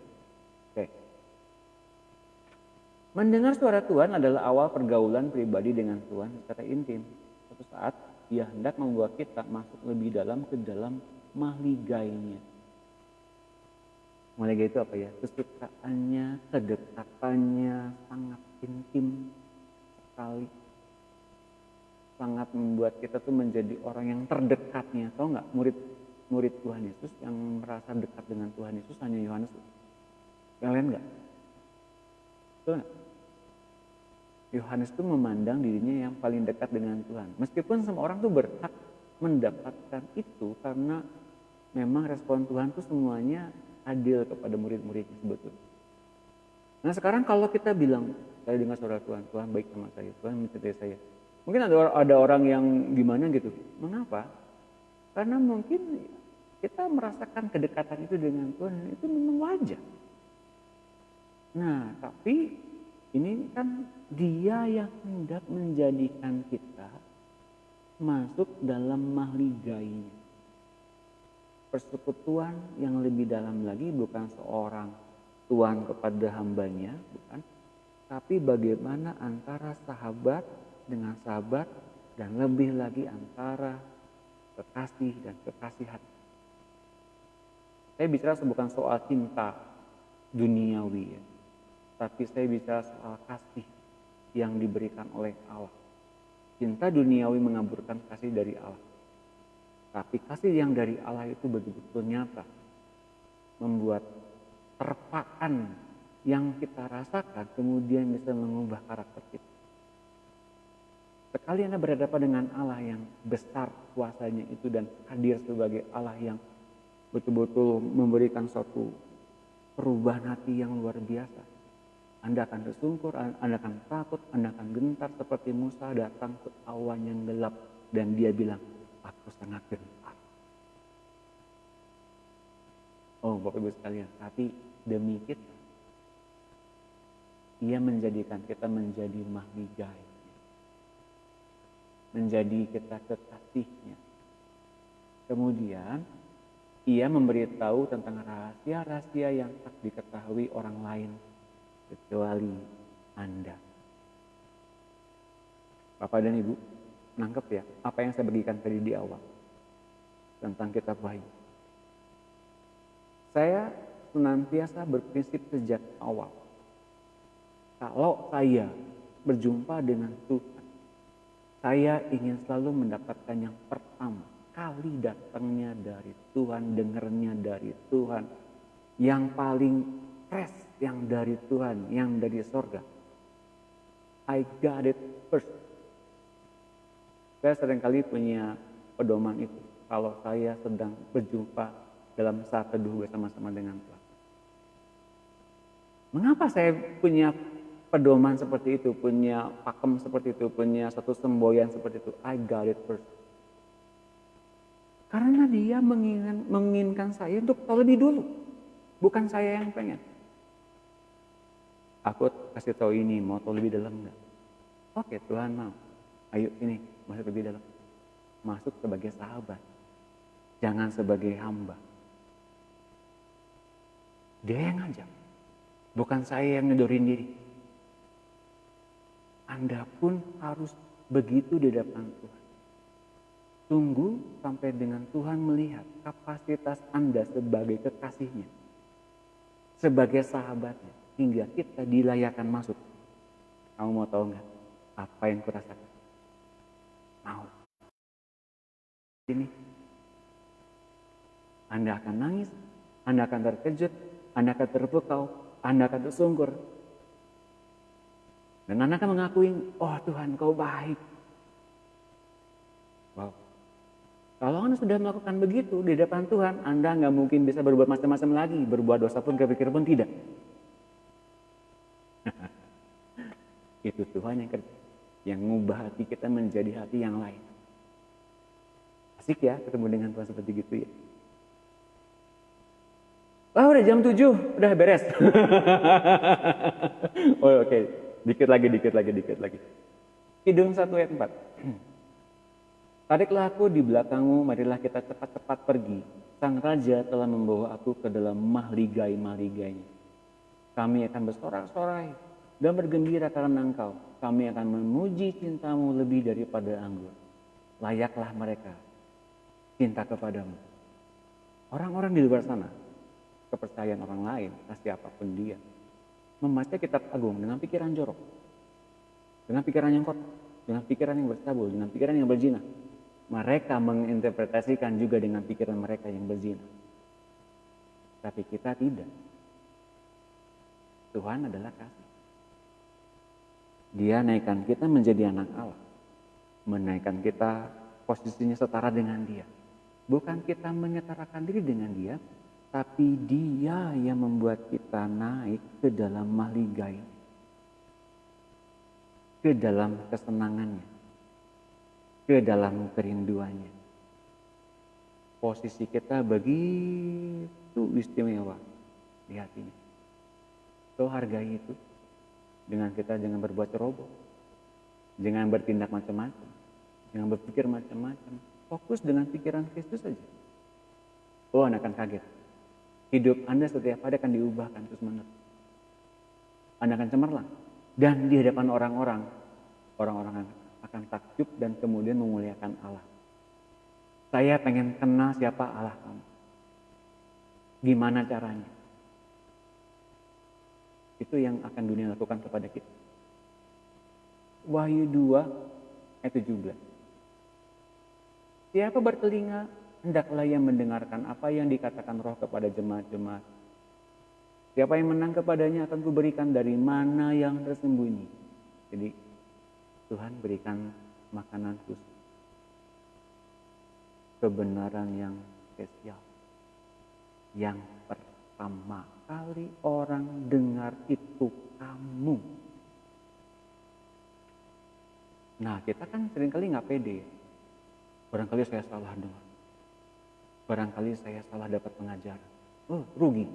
Oke. Mendengar suara Tuhan adalah awal pergaulan pribadi dengan Tuhan secara intim. Suatu saat Dia hendak membawa kita masuk lebih dalam ke dalam mahligainya. Mahligai itu apa ya? Kesukaannya, kedekatannya sangat intim sekali. Sangat membuat kita tuh menjadi orang yang terdekatnya. Tahu nggak, murid Tuhan Yesus yang merasa dekat dengan Tuhan Yesus hanya Yohanes. Yang lain nggak? Betul nggak? Yohanes itu memandang dirinya yang paling dekat dengan Tuhan. Meskipun semua orang tuh berhak mendapatkan itu karena memang respon Tuhan tuh semuanya adil kepada murid-muridnya sebetulnya. Nah sekarang kalau kita bilang, saya dengar suara Tuhan, Tuhan baik sama saya, Tuhan mencintai saya. Mungkin ada orang yang gimana gitu. Mengapa? Karena mungkin kita merasakan kedekatan itu dengan Tuhan, itu memang wajar. Nah tapi ini kan Dia yang hendak menjadikan kita masuk dalam mahligainya. persekutuan yang lebih dalam lagi, bukan seorang Tuhan kepada hambanya, bukan, tapi bagaimana antara sahabat dengan sahabat, dan lebih lagi antara kekasih dan kekasih hati. Saya bicara bukan soal cinta duniawi ya, tapi saya bicara soal kasih yang diberikan oleh Allah. Cinta duniawi mengaburkan kasih dari Allah. Tapi kasih yang dari Allah itu betul-betul nyata, membuat terpaan yang kita rasakan kemudian bisa mengubah karakter kita. Sekali Anda berhadapan dengan Allah yang besar kuasanya itu dan hadir sebagai Allah yang betul-betul memberikan suatu perubahan hati yang luar biasa, Anda akan tersungkur, Anda akan takut, Anda akan gentar seperti Musa datang ke awan yang gelap dan dia bilang, aku sangat gentar. Oh Bapak Ibu sekalian, tapi demi kita, ia menjadikan kita menjadi mahligai, menjadi kita kekasihnya. Kemudian ia memberitahu tentang rahasia-rahasia yang tak diketahui orang lain kecuali Anda. Bapak dan Ibu, nangkep ya apa yang saya bagikan tadi di awal tentang kitab Wahyu. Saya senantiasa berprinsip sejak awal, kalau saya berjumpa dengan Tuhan, saya ingin selalu mendapatkan yang pertama kali datangnya dari Tuhan, dengernya dari Tuhan, yang paling fresh, yang dari Tuhan, yang dari sorga. I got it first. Saya seringkali punya pedoman itu kalau saya sedang berjumpa dalam saat teduh bersama-sama dengan Tuhan. Mengapa saya punya pedoman seperti itu, punya pakem seperti itu, punya satu semboyan seperti itu? I got it first. Karena dia menginginkan saya untuk tahu lebih dulu, bukan saya yang pengen. Aku kasih tahu ini, mau tahu lebih dalam enggak? Oke, Tuhan mau. Ayo ini, masuk lebih dalam. Masuk sebagai sahabat, jangan sebagai hamba. Dia yang ngajak, bukan saya yang ngedorin diri. Anda pun harus begitu di depan Tuhan. Tunggu sampai dengan Tuhan melihat kapasitas Anda sebagai kekasihnya, sebagai sahabatnya, hingga kita dilayakkan masuk. Kamu mau tahu nggak apa yang kurasakan? Mau. Ini Anda akan nangis, Anda akan terkejut, Anda akan terpukau, Anda akan tersungkur. Dan Anda akan mengakui, oh Tuhan kau baik. Wow. Kalau Anda sudah melakukan begitu di depan Tuhan, Anda nggak mungkin bisa berbuat macam-macam lagi. Berbuat dosa pun, kepikir pun tidak. Itu Tuhan yang kerja, yang mengubah hati kita menjadi hati yang lain. Asik ya ketemu dengan Tuhan seperti gitu ya. Wah udah jam 7, udah beres. Oh oke, dikit lagi. Kidung 1 ayat 4. Tariklah aku di belakangmu, marilah kita cepat-cepat pergi. Sang Raja telah membawa aku ke dalam mahligai-mahligainya. Kami akan bersorak-sorai dan bergembira karena engkau. Kami akan memuji cintamu lebih daripada anggur. Layaklah mereka cinta kepadamu. Orang-orang di luar sana, kepercayaan orang lain, siapapun dia, membaca kitab agung dengan pikiran jorok, dengan pikiran yang kotor, dengan pikiran yang bercabul, dengan pikiran yang berzina. Mereka menginterpretasikan juga dengan pikiran mereka yang berzina. Tapi kita tidak. Tuhan adalah kasih. Dia naikkan kita menjadi anak Allah. Menaikkan kita posisinya setara dengan dia. Bukan kita menyetarakan diri dengan dia, tapi dia yang membuat kita naik ke dalam mahligai, ke dalam kesenangannya, ke dalam kerinduannya. Posisi kita begitu istimewa di hatinya. So hargai itu. Dengan kita jangan berbuat ceroboh, jangan bertindak macam-macam, jangan berpikir macam-macam. Fokus dengan pikiran Kristus saja. Oh, Anda akan kaget. Hidup Anda setiap hari akan diubahkan terus menerus. Anda akan cemerlang. Dan di hadapan orang-orang, orang-orang akan takjub dan kemudian memuliakan Allah. Saya pengen kenal siapa Allah kamu. Gimana caranya? Itu yang akan dunia lakukan kepada kita. Wahyu 2 ayat 17. Siapa bertelinga, hendaklah ia mendengarkan apa yang dikatakan Roh kepada jemaat-jemaat. Siapa yang menang kepadanya akan kuberikan dari mana yang tersembunyi. Jadi Tuhan berikan makanan khusus. Kebenaran yang spesial. Yang pertama kali orang dengar itu kamu. Nah, kita kan seringkali nggak pede. Barangkali saya salah dengar. Barangkali saya salah dapat pengajaran. Oh, rugi.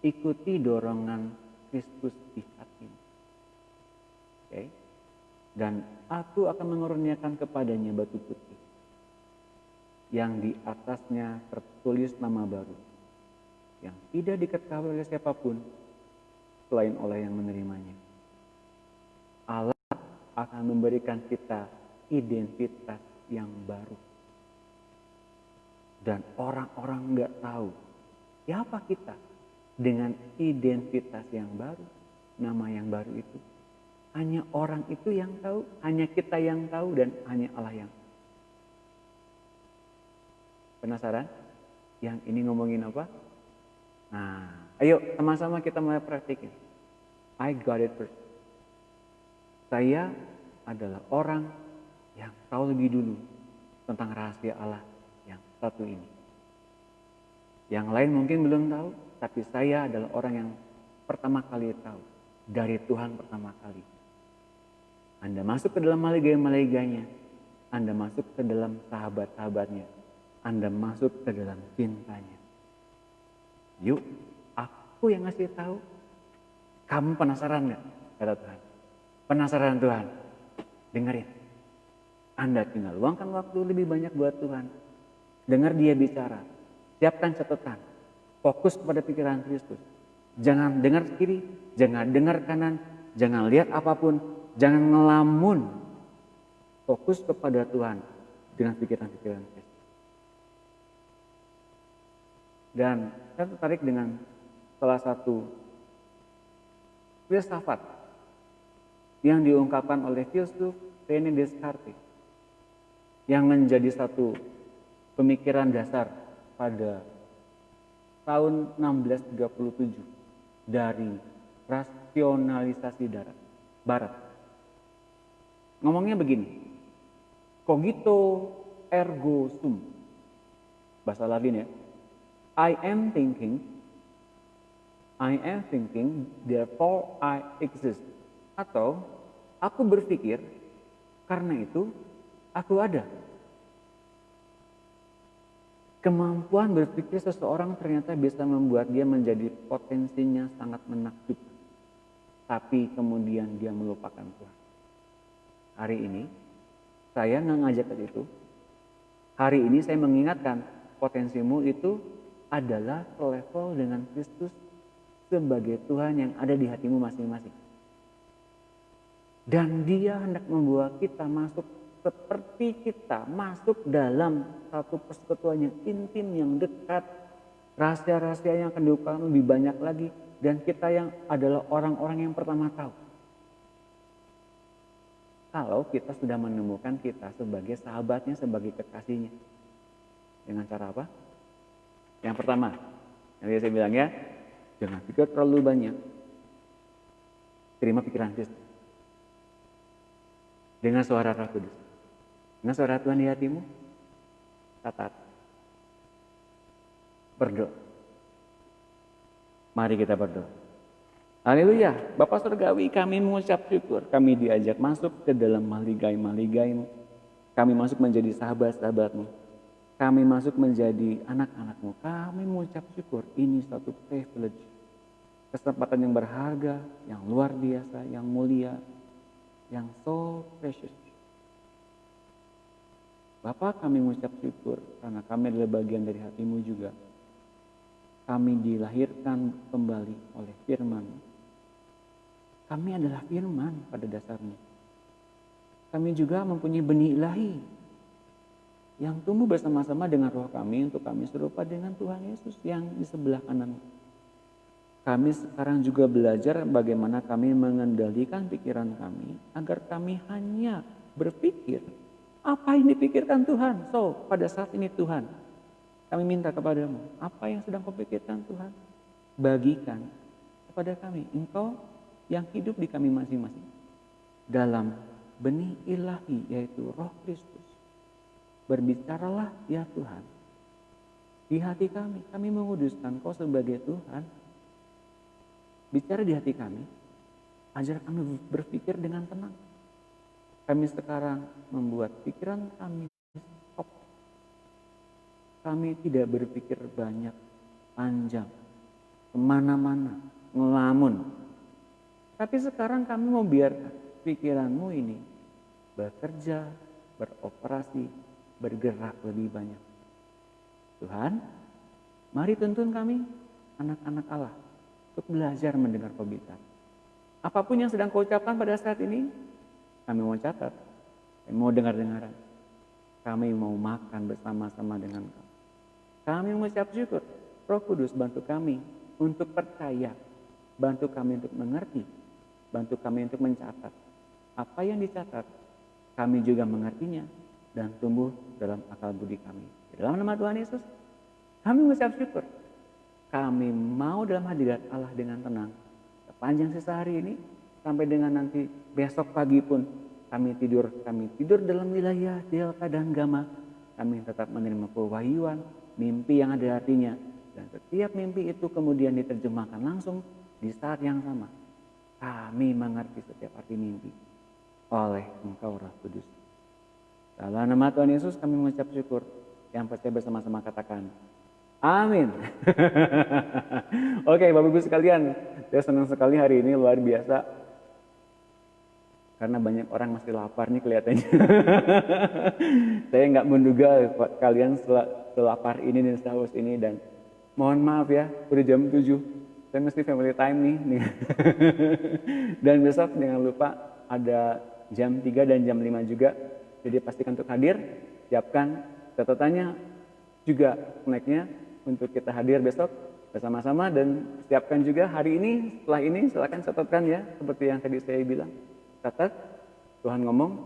Ikuti dorongan Kristus di hatimu. Oke. Dan aku akan mengurniakan kepadanya batu putih. Yang di atasnya tertulis nama baru. Yang tidak diketahui oleh siapapun selain oleh yang menerimanya. Allah akan memberikan kita identitas yang baru. Dan orang-orang nggak tahu siapa kita dengan identitas yang baru, nama yang baru itu. Hanya orang itu yang tahu, hanya kita yang tahu, dan hanya Allah yang tahu. Penasaran? Yang ini ngomongin apa? Nah, ayo sama-sama kita mulai praktikin. I got it first. Saya adalah orang yang tahu lebih dulu tentang rahasia Allah yang satu ini. Yang lain mungkin belum tahu, tapi saya adalah orang yang pertama kali tahu. Dari Tuhan pertama kali. Anda masuk ke dalam maligai-malaiganya. Anda masuk ke dalam sahabat-sahabatnya. Anda masuk ke dalam cintanya. Yuk, aku yang ngasih tahu. Kamu penasaran gak? Kata Tuhan. Penasaran Tuhan? Dengerin. Anda tinggal luangkan waktu lebih banyak buat Tuhan. Dengar dia bicara. Siapkan catatan. Fokus pada pikiran Kristus. Jangan dengar kiri, jangan dengar kanan, jangan lihat apapun, jangan ngelamun. Fokus kepada Tuhan dengan pikiran-pikiran Kristus. Dan saya tertarik dengan salah satu filsafat yang diungkapkan oleh filsuf René Descartes yang menjadi satu pemikiran dasar pada tahun 1637 dari rasionalisasi barat. Ngomongnya begini, cogito ergo sum, bahasa Latin ya. I am thinking, therefore I exist. Atau, aku berpikir, karena itu aku ada. Kemampuan berpikir seseorang ternyata bisa membuat dia menjadi potensinya sangat menakjubkan. Tapi kemudian dia melupakan Tuhan. Hari ini, saya nggak ngajak ke situ. Hari ini saya mengingatkan, potensimu itu adalah selevel dengan Kristus sebagai Tuhan yang ada di hatimu masing-masing. Dan dia hendak membawa kita masuk seperti kita masuk dalam satu persekutuan yang intim, yang dekat. Rahasia-rahasia yang akan diungkapkan lebih banyak lagi. Dan kita yang adalah orang-orang yang pertama tahu. Kalau kita sudah menemukan kita sebagai sahabatnya, sebagai kekasihnya. Dengan cara apa? Yang pertama, yang saya bilang ya, jangan pikir terlalu banyak. Terima pikiran Kristus. Dengan suara Roh Kudus. Dengan suara Tuhan di hatimu, catat. Berdoa. Mari kita berdoa. Haleluya. Bapa Surgawi, kami mengucap syukur. Kami diajak masuk ke dalam maligai-maligaimu. Kami masuk menjadi sahabat-sahabatmu. Kami masuk menjadi anak-anakmu. Kami mengucap syukur. Ini satu privilege. Kesempatan yang berharga, yang luar biasa, yang mulia, yang so precious. Bapa, kami mengucap syukur karena kami adalah bagian dari hati-Mu juga. Kami dilahirkan kembali oleh firman. Kami adalah firman pada dasarnya. Kami juga mempunyai benih ilahi yang tumbuh bersama-sama dengan roh kami untuk kami serupa dengan Tuhan Yesus yang di sebelah kanan. Kami sekarang juga belajar bagaimana kami mengendalikan pikiran kami agar kami hanya berpikir apa yang dipikirkan Tuhan. So, pada saat ini Tuhan, kami minta kepadamu, apa yang sedang kau pikirkan Tuhan, bagikan kepada kami. Engkau yang hidup di kami masing-masing dalam benih ilahi yaitu Roh Kristus. Berbicaralah ya Tuhan di hati kami. Kami menguduskan Kau sebagai Tuhan. Bicara di hati kami, ajar kami berpikir dengan tenang. Kami sekarang membuat pikiran kami stop. Kami tidak berpikir banyak, panjang, kemana-mana, ngelamun. Tapi sekarang kami mau biarkan pikiranmu ini bekerja, beroperasi, bergerak lebih banyak. Tuhan, mari tuntun kami, anak-anak Allah, untuk belajar mendengar Kau bicara. Apapun yang sedang Kau ucapkan pada saat ini, kami mau catat, kami mau dengar-dengaran. Kami mau makan bersama-sama dengan Kau. Kami mengucap syukur, Roh Kudus bantu kami untuk percaya, bantu kami untuk mengerti, bantu kami untuk mencatat. Apa yang dicatat, kami juga mengertinya dan tumbuh dalam akal budi kami. Di dalam nama Tuhan Yesus, kami mengucap syukur. Kami mau dalam hadirat Allah dengan tenang. Sepanjang sisa hari ini, sampai dengan nanti besok pagi pun kami tidur dalam wilayah Delta dan Gamma. Kami tetap menerima pewahyuan, mimpi yang ada artinya. Dan setiap mimpi itu kemudian diterjemahkan langsung di saat yang sama. Kami mengerti setiap arti mimpi oleh Engkau Roh Kudus. Dalam nama Tuhan Yesus kami mengucap syukur. Yang percaya bersama-sama katakan amin. Oke, Bapak Ibu sekalian, saya senang sekali hari ini, luar biasa. Karena banyak orang masih lapar nih kelihatannya. Saya nggak menduga kalian selapar ini dan sehaus ini, dan mohon maaf ya, udah jam 7. Saya mesti family time nih. Dan besok jangan lupa ada jam 3 dan jam 5 juga. Jadi pastikan untuk hadir, siapkan catatannya juga snacknya untuk kita hadir besok bersama-sama, dan siapkan juga hari ini, setelah ini silakan catatkan ya, seperti yang tadi saya bilang. Catat, Tuhan ngomong,